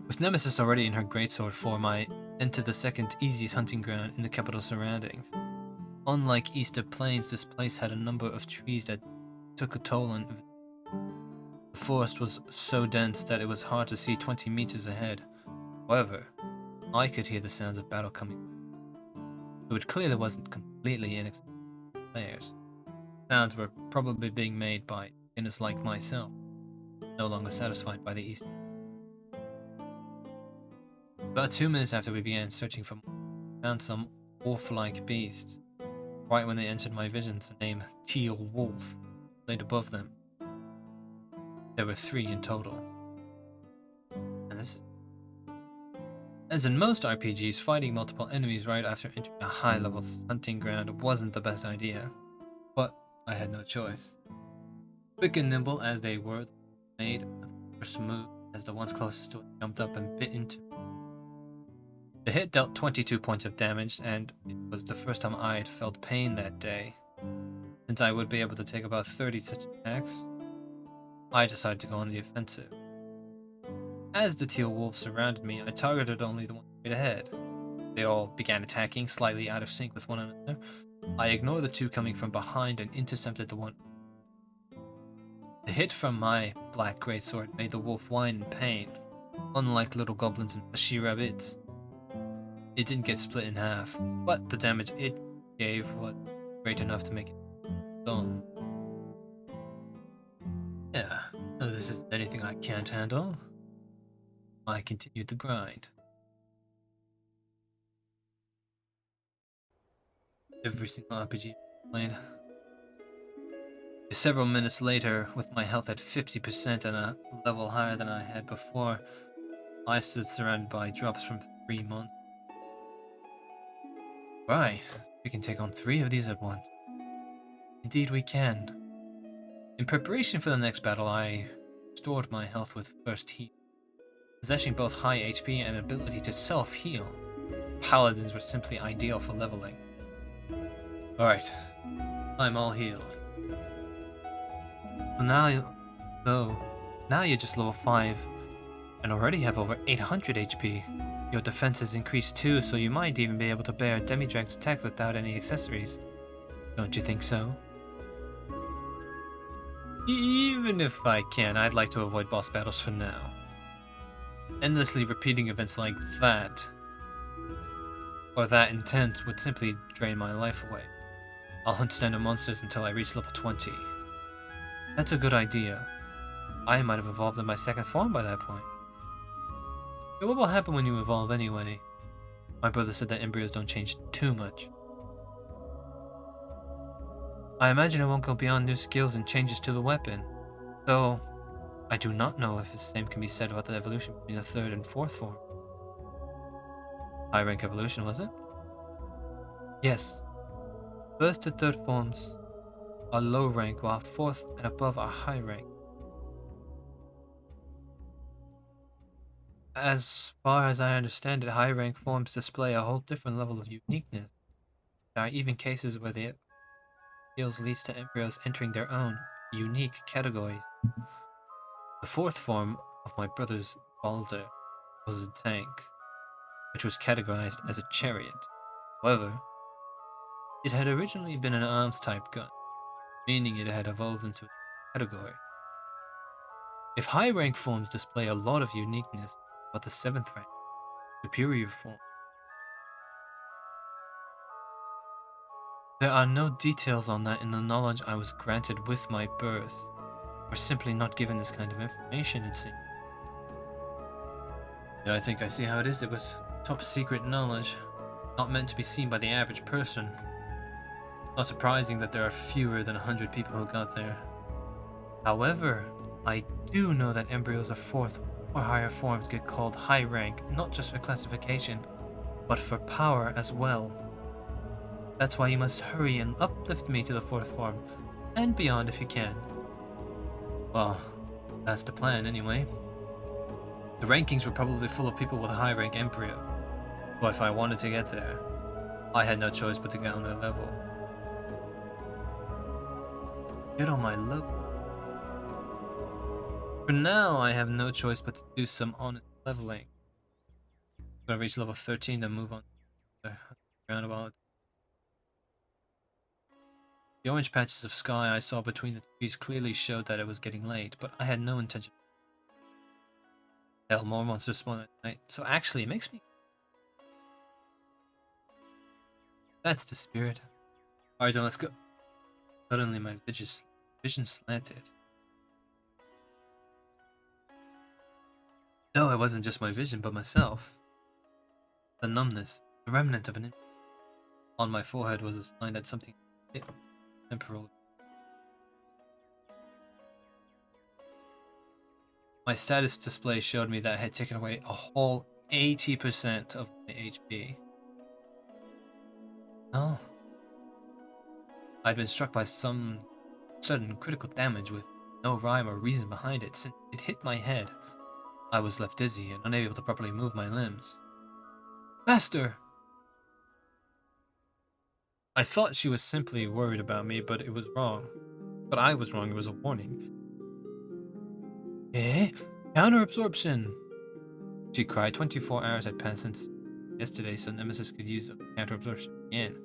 With Nemesis already in her greatsword form, I entered the second easiest hunting ground in the capital's surroundings. Unlike Easter Plains, this place had a number of trees that took a toll on it. The forest was so dense that it was hard to see 20 meters ahead. However, I could hear the sounds of battle coming. So it clearly wasn't completely inaccessible to players. Sounds were probably being made by beginners like myself, no longer satisfied by the East. About 2 minutes after we began searching for more, we found some wolf-like beasts. Right when they entered my visions, the name Teal Wolf laid above them. There were 3 in total. And this is... As in most RPGs, fighting multiple enemies right after entering a high-level hunting ground wasn't the best idea. But I had no choice. Quick and nimble as they were, they made the first move as the ones closest to it jumped up and bit into it. The hit dealt 22 points of damage, and it was the first time I had felt pain that day. Since I would be able to take about 30 such attacks, I decided to go on the offensive. As the teal wolves surrounded me, I targeted only the one straight ahead. They all began attacking, slightly out of sync with one another. I ignored the 2 coming from behind and intercepted the one. The hit from my black greatsword made the wolf whine in pain, unlike little goblins and mushy rabbits. It didn't get split in half, but the damage it gave was great enough to make it dull. Yeah, no, this isn't anything I can't handle. I continued the grind. Every single RPG I played. Several minutes later, with my health at 50% and a level higher than I had before, I stood surrounded by drops from 3 months. Right, we can take on 3 of these at once. Indeed we can. In preparation for the next battle, I stored my health with first heal. Possessing both high HP and ability to self-heal, paladins were simply ideal for leveling. Alright, I'm all healed. So now you're just level 5 and already have over 800 HP. Your defense has increased too, so you might even be able to bear Demidrag's attack without any accessories. Don't you think so? Even if I can, I'd like to avoid boss battles for now. Endlessly repeating events like that, or that intense, would simply drain my life away. I'll hunt standard monsters until I reach level 20. That's a good idea. I might have evolved in my second form by that point. But what will happen when you evolve anyway? My brother said that embryos don't change too much. I imagine it won't go beyond new skills and changes to the weapon, though I do not know if the same can be said about the evolution between the 3rd and 4th form. High rank evolution, was it? Yes. 1st to 3rd forms are low rank, while 4th and above are high rank. As far as I understand it, high rank forms display a whole different level of uniqueness. There are even cases where the skills leads to embryos entering their own unique categories. The 4th form of my brother's Balder was a tank, which was categorized as a chariot. However, it had originally been an arms-type gun, meaning it had evolved into a category. If high-rank forms display a lot of uniqueness, but the 7th rank, superior form. There are no details on that in the knowledge I was granted with my birth. We're simply not given this kind of information, it seems. Yeah, I think I see how it is. It was top secret knowledge, not meant to be seen by the average person. Not surprising that there are fewer than 100 people who got there. However, I do know that embryos of fourth or higher forms get called high rank, not just for classification, but for power as well. That's why you must hurry and uplift me to the fourth form, and beyond if you can. Well, that's the plan anyway. The rankings were probably full of people with a high rank embryo, but if I wanted to get there, I had no choice but to get on their level. Get on my level? For now, I have no choice but to do some honest leveling. When I reach level 13, then move on to the roundabout. The orange patches of sky I saw between the trees clearly showed that it was getting late, but I had no intention. Hell, more monsters spawn at night, so actually it makes me... That's the spirit. Alright, then let's go. Suddenly my vision slanted. No, it wasn't just my vision, but myself. The numbness, the remnant of an... On my forehead was a sign that something hit temporal. My status display showed me that I had taken away a whole 80% of my HP. Oh. I'd been struck by some sudden critical damage with no rhyme or reason behind it. Since it hit my head, I was left dizzy and unable to properly move my limbs. Master! I thought she was simply worried about me, but it was wrong. But I was wrong, it was a warning. Eh? Counter-absorption! She cried. 24 hours had passed since yesterday, so Nemesis could use counter-absorption again.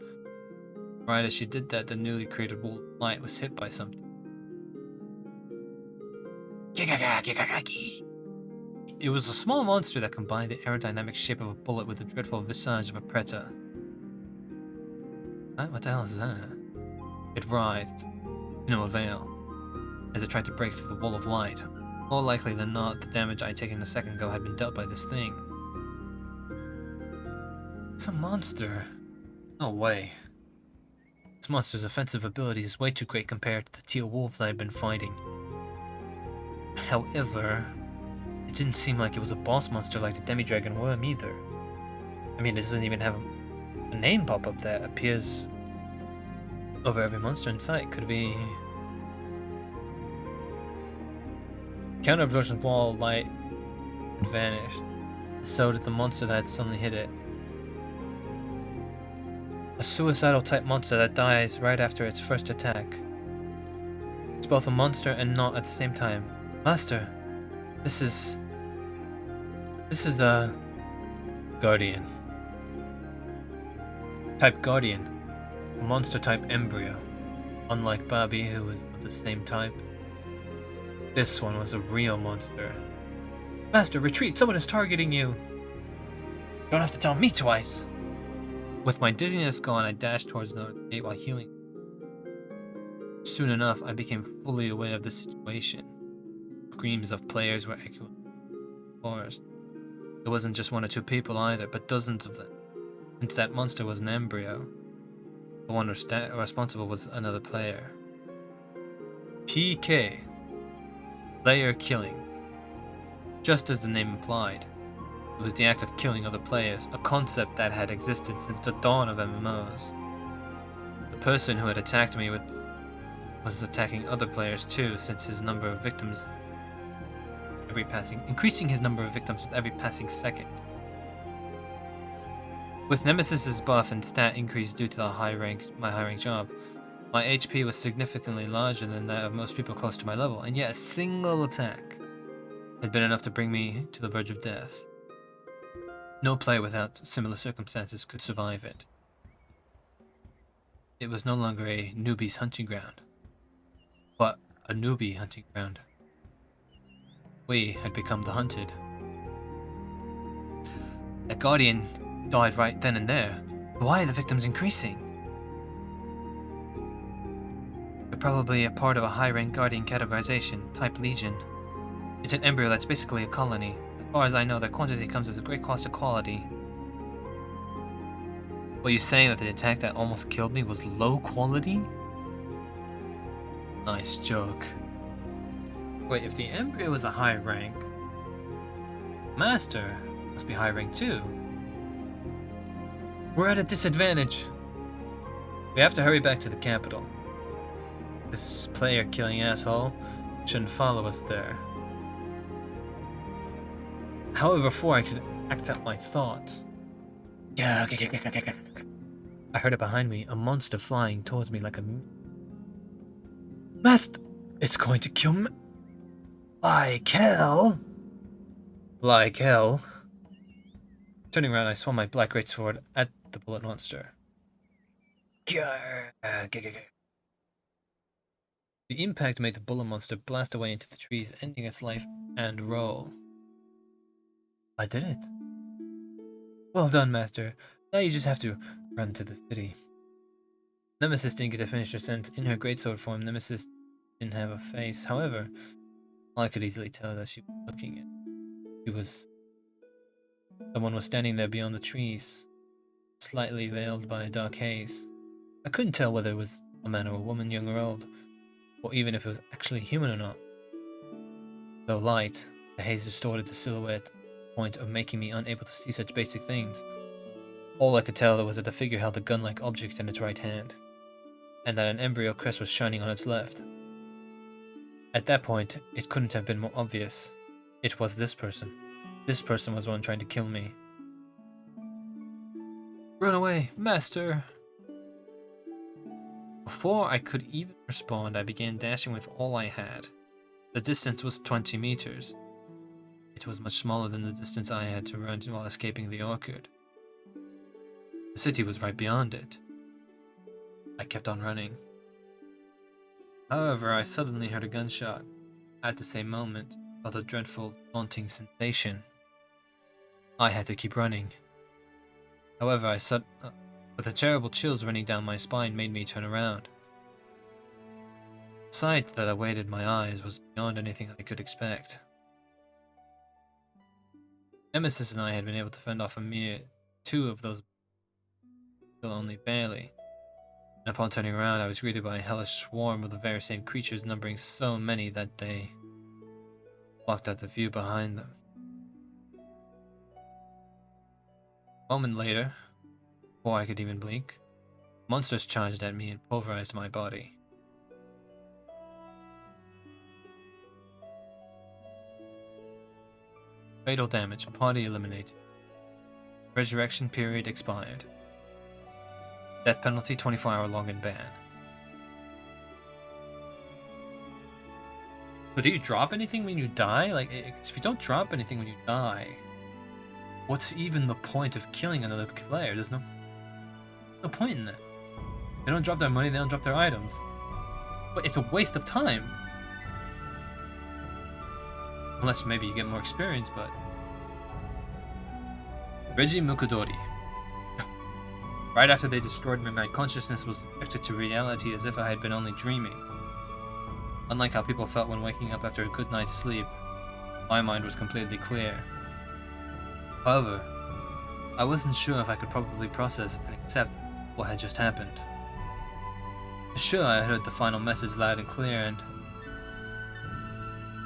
Right as she did that, the newly created wall of light was hit by something. It was a small monster that combined the aerodynamic shape of a bullet with the dreadful visage of a predator. What the hell is that? It writhed, to no avail, as it tried to break through the wall of light. More likely than not, the damage I had taken a second ago had been dealt by this thing. It's a monster. No way. This monster's offensive ability is way too great compared to the teal wolves I had been fighting. However, it didn't seem like it was a boss monster like the demi-dragon worm either. I mean, it doesn't even have a name pop up that appears over every monster in sight. Could it be... Counter-absorption wall of light vanished. So did the monster that had suddenly hit it. A suicidal type monster that dies right after its first attack. It's both a monster and not at the same time. Master, this is a Guardian. Type Guardian. A monster type embryo. Unlike Bobby, who was of the same type. This one was a real monster. Master, retreat! Someone is targeting you! You don't have to tell me twice! With my dizziness gone, I dashed towards the gate while healing. Soon enough, I became fully aware of the situation. Screams of players were echoing in the forest. It wasn't just one or two people either, but dozens of them. Since that monster was an embryo, the one responsible was another player. PK. Player killing. Just as the name implied, it was the act of killing other players, a concept that had existed since the dawn of MMOs. The person who had attacked me was attacking other players too, since his number of victims increasing his number of victims with every passing second. With Nemesis's buff and stat increase due to my high rank job, my HP was significantly larger than that of most people close to my level, and yet a single attack had been enough to bring me to the verge of death. No player without similar circumstances could survive it. It was no longer a newbie's hunting ground, but a newbie hunting ground. We had become the hunted. A Guardian died right then and there. Why are the victims increasing? They're probably a part of a high-rank Guardian categorization, type Legion. It's an embryo that's basically a colony. As far as I know, their quantity comes as a great cost of quality. Were you saying that the attack that almost killed me was low quality? Nice joke. Wait, if the embryo is a high rank, Master must be high rank too. We're at a disadvantage. We have to hurry back to the capital. This player-killing asshole shouldn't follow us there. However, before I could act out my thoughts, I heard it behind me, a monster flying towards me like a... Master! It's going to kill me! Like hell! Like hell. Turning around, I swung my black greatsword at the bullet monster. The impact made the bullet monster blast away into the trees, ending its life and roll. I did it. Well done, Master. Now you just have to run to the city. Nemesis didn't get to finish her sentence. In her greatsword form, Nemesis didn't have a face. However, I could easily tell that she was looking at. Someone was standing there beyond the trees, slightly veiled by a dark haze. I couldn't tell whether it was a man or a woman, young or old, or even if it was actually human or not. Though light, the haze distorted the silhouette to the point of making me unable to see such basic things. All I could tell was that the figure held a gun-like object in its right hand, and that an embryo crest was shining on its left. At that point, it couldn't have been more obvious. It was this person. This person was the one trying to kill me. Run away, Master! Before I could even respond, I began dashing with all I had. The distance was 20 meters. It was much smaller than the distance I had to run while escaping the orchard. The city was right beyond it. I kept on running. However, I suddenly heard a gunshot. At the same moment, I felt a dreadful, haunting sensation. I had to keep running. However, but the terrible chills running down my spine made me turn around. The sight that awaited my eyes was beyond anything I could expect. Nemesis and I had been able to fend off a mere 2 of those, still only barely. And upon turning around, I was greeted by a hellish swarm of the very same creatures, numbering so many that they blocked out the view behind them. A moment later, before I could even blink, monsters charged at me and pulverized my body. Fatal damage, body eliminated. Resurrection period expired. Death penalty, 24-hour long and ban. So do you drop anything when you die? Like, if you don't drop anything when you die, what's even the point of killing another player? There's no point in that. They don't drop their money, they don't drop their items. But it's a waste of time. Unless maybe you get more experience, but... Reggie Mukudori. Right after they destroyed me, my consciousness was connected to reality as if I had been only dreaming. Unlike how people felt when waking up after a good night's sleep, my mind was completely clear. However, I wasn't sure if I could properly process and accept what had just happened. Sure, I heard the final message loud and clear, and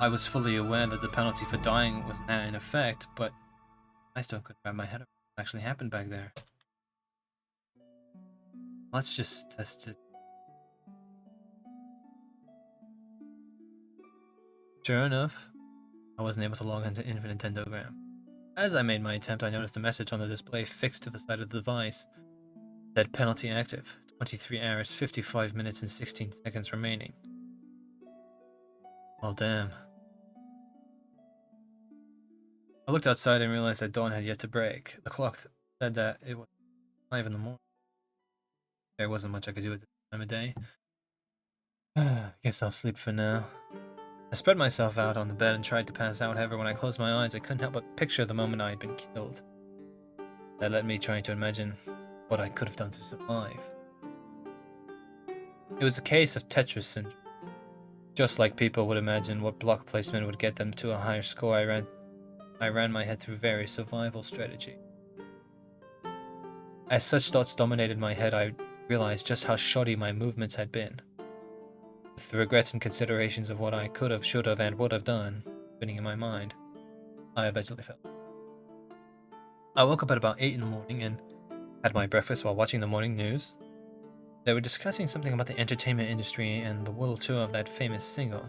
I was fully aware that the penalty for dying was now in effect, but I still couldn't wrap my head around what actually happened back there. Let's just test it. Sure enough, I wasn't able to log into Infinite Dendrogram. As I made my attempt, I noticed a message on the display fixed to the side of the device. It said penalty active, 23 hours, 55 minutes, and 16 seconds remaining. Well, damn. I looked outside and realized that dawn had yet to break. The clock said that it was 5 in the morning. There wasn't much I could do at this time of day. Guess I'll sleep for now. I spread myself out on the bed and tried to pass out. However, when I closed my eyes, I couldn't help but picture the moment I had been killed. That led me trying to imagine what I could have done to survive. It was a case of Tetris syndrome. Just like people would imagine what block placement would get them to a higher score, I ran my head through various survival strategies. As such thoughts dominated my head, I realized just how shoddy my movements had been. With the regrets and considerations of what I could have, should have, and would have done spinning in my mind, I eventually fell. I woke up at about 8 in the morning and had my breakfast while watching the morning news. They were discussing something about the entertainment industry and the world tour of that famous single.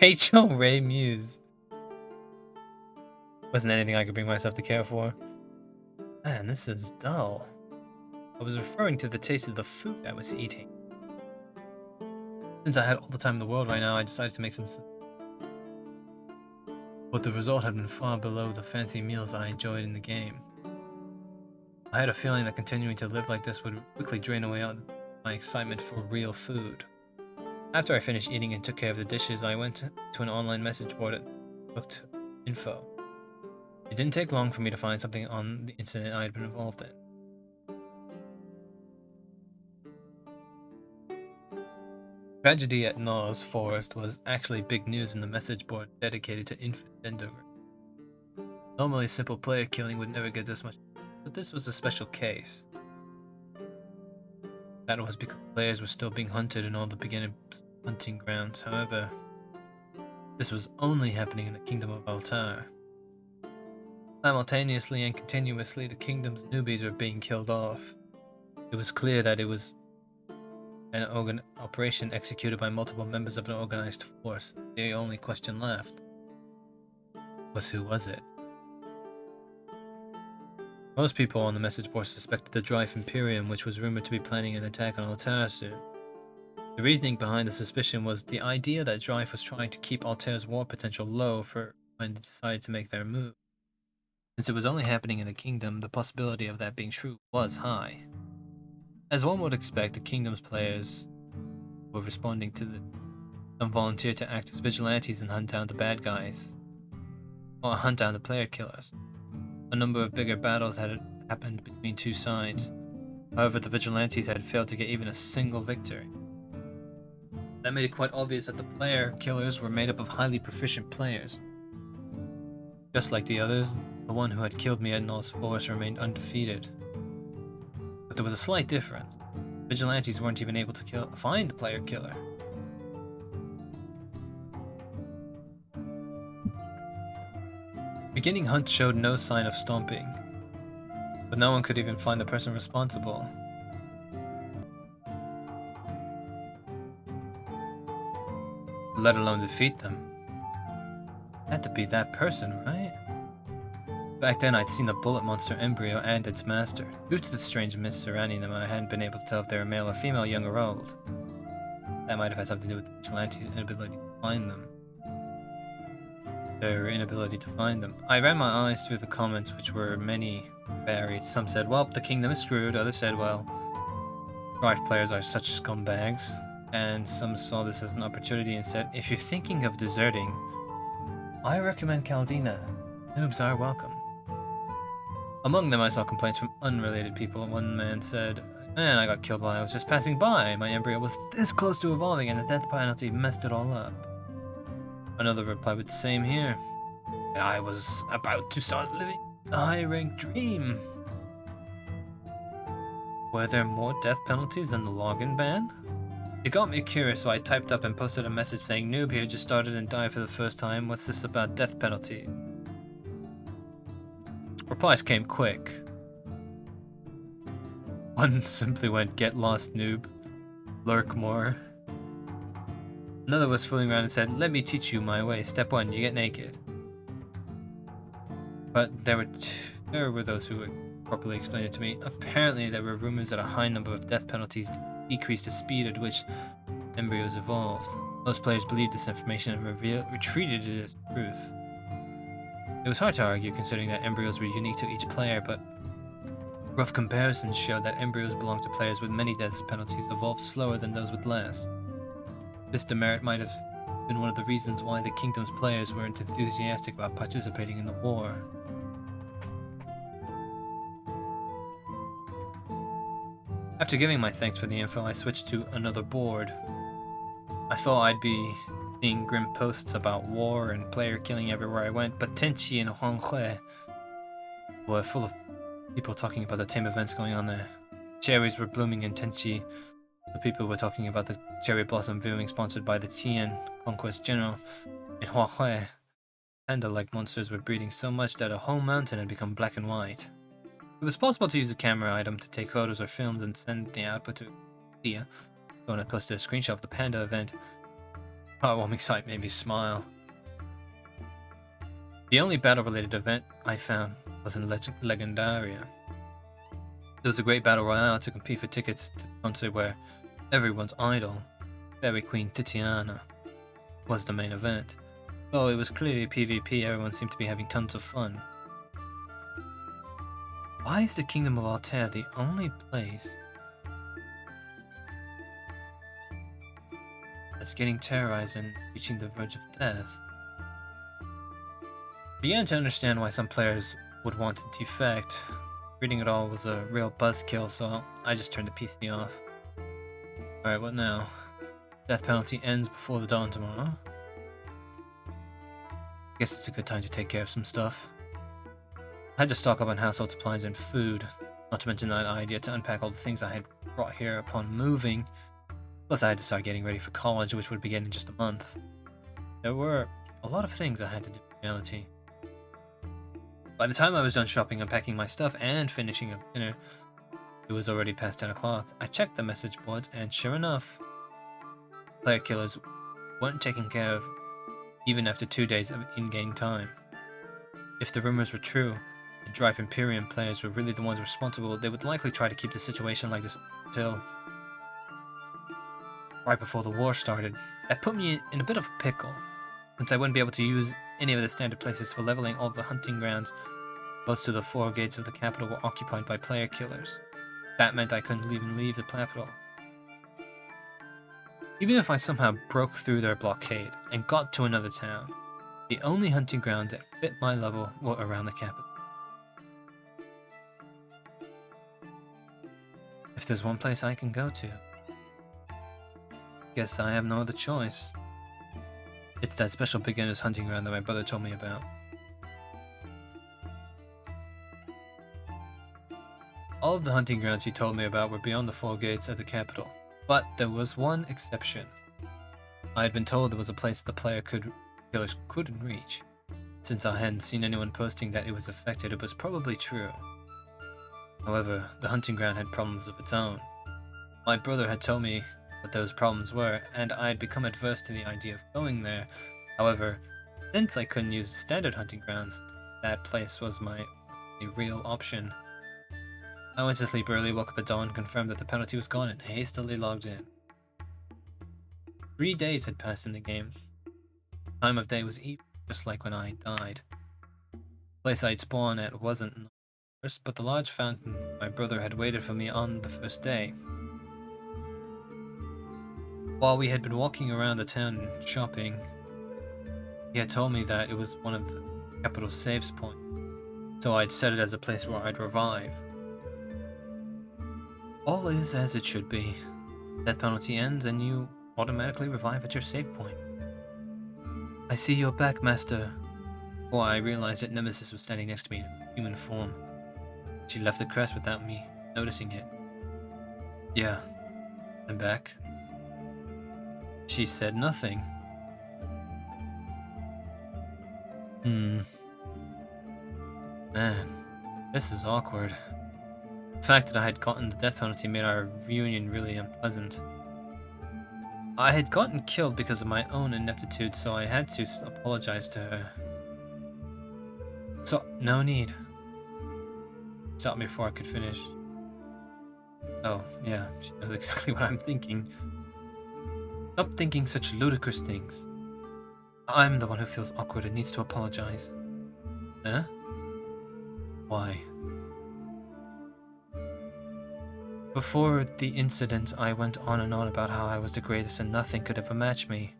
Rachel Ray Muse. Wasn't anything I could bring myself to care for. Man, this is dull. I was referring to the taste of the food I was eating. Since I had all the time in the world right now, I decided to make some sense. But the result had been far below the fancy meals I enjoyed in the game. I had a feeling that continuing to live like this would quickly drain away my excitement for real food. After I finished eating and took care of the dishes, I went to an online message board and looked info. It didn't take long for me to find something on the incident I had been involved in. Tragedy at Naw's Forest was actually big news in the message board dedicated to infant Dendrogram. Normally, simple player killing would never get this much, but this was a special case. That was because players were still being hunted in all the beginning hunting grounds. However, this was only happening in the Kingdom of Altar. Simultaneously and continuously, the kingdom's newbies were being killed off. It was clear that it was an operation executed by multiple members of an organized force. The only question left was who was it? Most people on the message board suspected the Drive Imperium, which was rumored to be planning an attack on Altair soon. The reasoning behind the suspicion was the idea that Drive was trying to keep Altair's war potential low for when they decided to make their move. Since it was only happening in the kingdom, the possibility of that being true was high. As one would expect, the kingdom's players were responding to some volunteered to act as vigilantes and hunt down the bad guys, or hunt down the player killers. A number of bigger battles had happened between two sides. However, the vigilantes had failed to get even a single victory. That made it quite obvious that the player killers were made up of highly proficient players. Just like the others, the one who had killed me at Null's Force remained undefeated. But there was a slight difference. Vigilantes weren't even able to find the player killer. Beginning hunt showed no sign of stomping, but no one could even find the person responsible. Let alone defeat them. Had to be that person, right? Back then, I'd seen the bullet monster embryo and its master. Due to the strange mist surrounding them, I hadn't been able to tell if they were male or female, young or old. That might have had something to do with the vigilantes' inability to find them. I ran my eyes through the comments, which were many varied. Some said, well, the kingdom is screwed. Others said, well, Drive players are such scumbags. And some saw this as an opportunity and said, if you're thinking of deserting, I recommend Caldina. Noobs are welcome. Among them, I saw complaints from unrelated people. One man said, man, I got killed while I was just passing by. My embryo was this close to evolving and the death penalty messed it all up. Another replied with the same here. And I was about to start living a high-ranked dream. Were there more death penalties than the login ban? It got me curious, so I typed up and posted a message saying, noob here, just started and died for the first time. What's this about death penalty? Replies came quick. One simply went, get lost, noob. Lurk more. Another was fooling around and said, let me teach you my way. Step 1, you get naked. But there were those who would properly explain it to me. Apparently, there were rumors that a high number of death penalties decreased the speed at which embryos evolved. Most players believed this information and retreated it as truth. It was hard to argue considering that embryos were unique to each player, but rough comparisons showed that embryos belonged to players with many death penalties evolved slower than those with less. This demerit might have been one of the reasons why the Kingdom's players weren't enthusiastic about participating in the war. After giving my thanks for the info, I switched to another board. I thought I'd be seeing grim posts about war and player killing everywhere I went, but Tenchi and Huanghe were full of people talking about the same events going on there. Cherries were blooming in Tenchi. The people were talking about the cherry blossom viewing sponsored by the Tian Conquest General in Huahui. Panda-like monsters were breeding so much that a whole mountain had become black and white. It was possible to use a camera item to take photos or films and send the output to Wikipedia. Someone had posted a screenshot of the panda event. Heartwarming sight made me smile. The only battle-related event I found was in Legendaria. It was a great battle royale to compete for tickets to the concert where everyone's idol, Fairy Queen Titiana, was the main event. Though it was clearly PvP, everyone seemed to be having tons of fun. Why is the Kingdom of Altair the only place that's getting terrorized and reaching the verge of death? I began to understand why some players would want to defect. Reading it all was a real buzzkill, so I just turned the PC off. Alright, what now? Death penalty ends before the dawn tomorrow. Guess it's a good time to take care of some stuff. I had to stock up on household supplies and food, not to mention that idea to unpack all the things I had brought here upon moving. Plus I had to start getting ready for college, which would begin in just a month. There were a lot of things I had to do in reality. By the time I was done shopping, unpacking my stuff, and finishing up dinner, it was already past 10 o'clock. I checked the message boards, and sure enough, player killers weren't taken care of even after 2 days of in-game time. If the rumors were true, and Drive Imperium players were really the ones responsible, they would likely try to keep the situation like this until right before the war started. That put me in a bit of a pickle, since I wouldn't be able to use any of the standard places for leveling. All the hunting grounds close to the 4 gates of the capital were occupied by player killers. That meant I couldn't even leave the capital. Even if I somehow broke through their blockade and got to another town, the only hunting grounds that fit my level were around the capital. If there's one place I can go to, guess I have no other choice. It's that special beginner's hunting ground that my brother told me about. All of the hunting grounds he told me about were beyond the 4 gates at the capital, but there was one exception. I had been told there was a place the killers couldn't reach. Since I hadn't seen anyone posting that it was affected, it was probably true. However, the hunting ground had problems of its own. My brother had told me what those problems were, and I had become adverse to the idea of going there. However, since I couldn't use the standard hunting grounds, that place was my only real option. I went to sleep early, woke up at dawn, confirmed that the penalty was gone, and hastily logged in. 3 days had passed in the game. The time of day was evening, just like when I died. The place I'd spawned at wasn't first, but the large fountain my brother had waited for me on the first day. While we had been walking around the town and shopping, he had told me that it was one of the capital's saves points, so I'd set it as a place where I'd revive. All is as it should be. Death penalty ends and you automatically revive at your save point. I see you're back, Master. Before I realized that Nemesis was standing next to me in human form. She left the crest without me noticing it. Yeah, I'm back. She said nothing. Man, this is awkward. The fact that I had gotten the death penalty made our reunion really unpleasant. I had gotten killed because of my own ineptitude, so I had to apologize to her. So, no need. Stop me before I could finish. Oh, yeah, she knows exactly what I'm thinking. Stop thinking such ludicrous things. I'm the one who feels awkward and needs to apologize. Huh? Why? Before the incident, I went on and on about how I was the greatest and nothing could ever match me.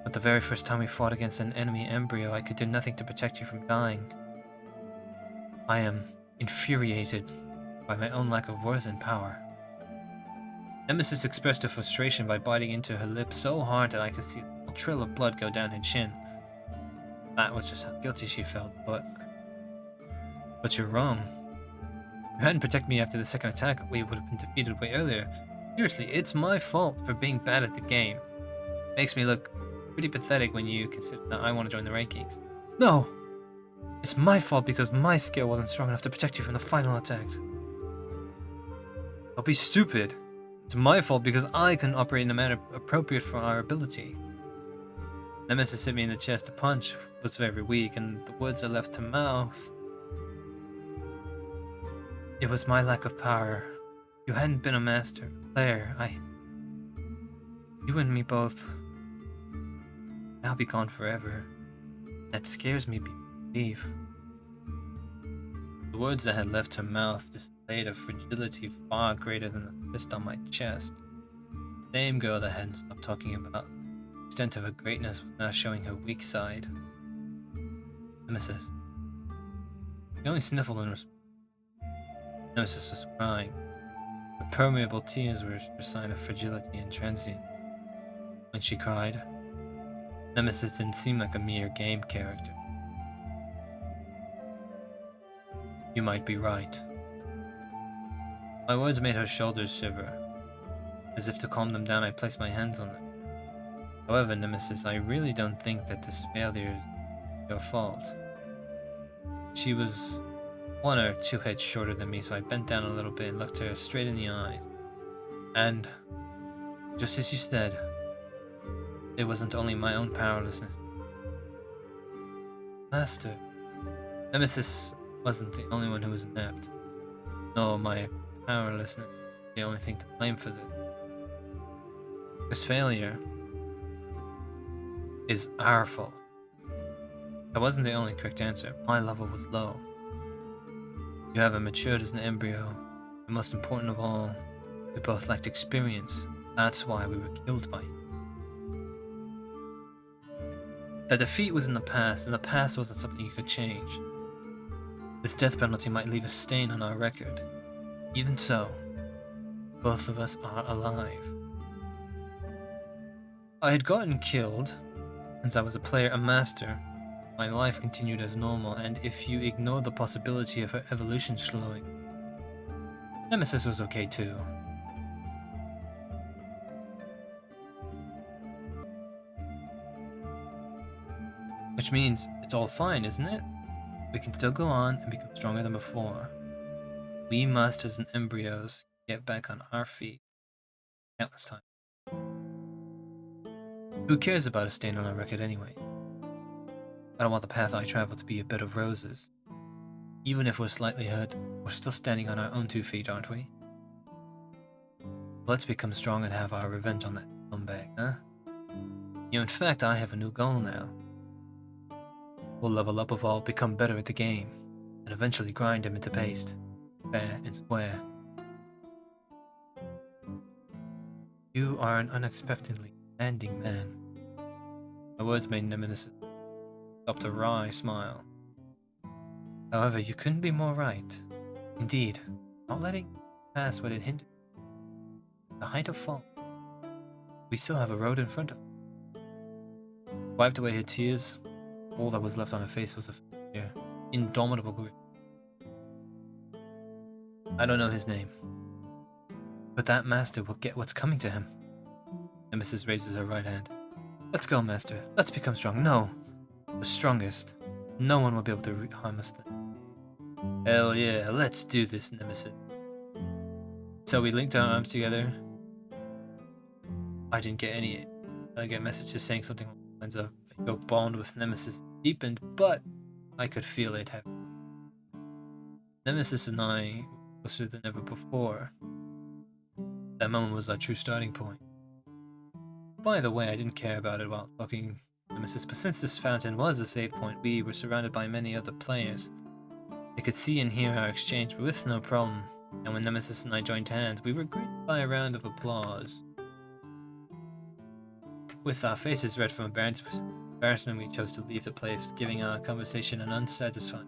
But the very first time we fought against an enemy embryo, I could do nothing to protect you from dying. I am infuriated by my own lack of worth and power. Nemesis expressed her frustration by biting into her lip so hard that I could see a trill of blood go down her chin. That was just how guilty she felt, but you're wrong. you hadn't protected me after the second attack, we would have been defeated way earlier. Seriously, it's my fault for being bad at the game. Makes me look pretty pathetic when you consider that I want to join the rankings. No! It's my fault because my skill wasn't strong enough to protect you from the final attack. Don't be stupid. It's my fault because I couldn't operate in a manner appropriate for our ability. Nemesis hit me in the chest. The punch was very weak, and the words I left to mouth. It was my lack of power. You hadn't been a master, player. You and me both. I'll be gone forever. That scares me beyond belief. The words I had left her mouth displayed a fragility far greater than the fist on my chest. The same girl that hadn't stopped talking about the extent of her greatness was now showing her weak side. Nemesis. She only sniffled in response. Nemesis was crying. Her permeable tears were a sign of fragility and transient. When she cried, Nemesis didn't seem like a mere game character. You might be right. My words made her shoulders shiver. As if to calm them down, I placed my hands on them. However, Nemesis, I really don't think that this failure is your fault. She was 1 or 2 heads shorter than me, so I bent down a little bit and looked her straight in the eyes. And, just as you said, it wasn't only my own powerlessness. Master, Nemesis wasn't the only one who was inept. No, my powerlessness is the only thing to blame for this. This failure is our fault. That wasn't the only correct answer. My level was low. You haven't matured as an embryo. And most important of all, we both lacked experience. That's why we were killed by you. The defeat was in the past, and the past wasn't something you could change. This death penalty might leave a stain on our record. Even so, both of us are alive. I had gotten killed. Since I was a player, a master, my life continued as normal, and if you ignore the possibility of her evolution slowing, Nemesis was okay too. Which means it's all fine, isn't it? We can still go on and become stronger than before. We masters and embryos get back on our feet countless times. Who cares about a stain on our record anyway? I don't want the path I travel to be a bed of roses. Even if we're slightly hurt, we're still standing on our own 2 feet, aren't we? Let's become strong and have our revenge on that scumbag, huh? In fact, I have a new goal now. We'll level up, evolve, become better at the game, and eventually grind him into paste, fair and square. You are an unexpectedly demanding man. My words made Nemesis adopt a wry smile. However, you couldn't be more right. Indeed, not letting pass what it hinted. The height of fall. We still have a road in front of us. Wiped away her tears. All that was left on her face was a familiar, indomitable grit. I don't know his name, but that master will get what's coming to him. Nemesis raises her right hand. Let's go, master. Let's become strong. No, the strongest. No one will be able to harm us then. Hell yeah, let's do this, Nemesis. So we linked our arms together. I didn't get any messages saying something along the lines of your bond with Nemesis deepened, but I could feel it heavy. Nemesis and I were closer than ever before. That moment was our true starting point. By the way, I didn't care about it while talking to Nemesis, but since this fountain was a save point, we were surrounded by many other players. They could see and hear our exchange with no problem, and when Nemesis and I joined hands, we were greeted by a round of applause. With our faces red from embarrassment, we chose to leave the place, giving our conversation an unsatisfying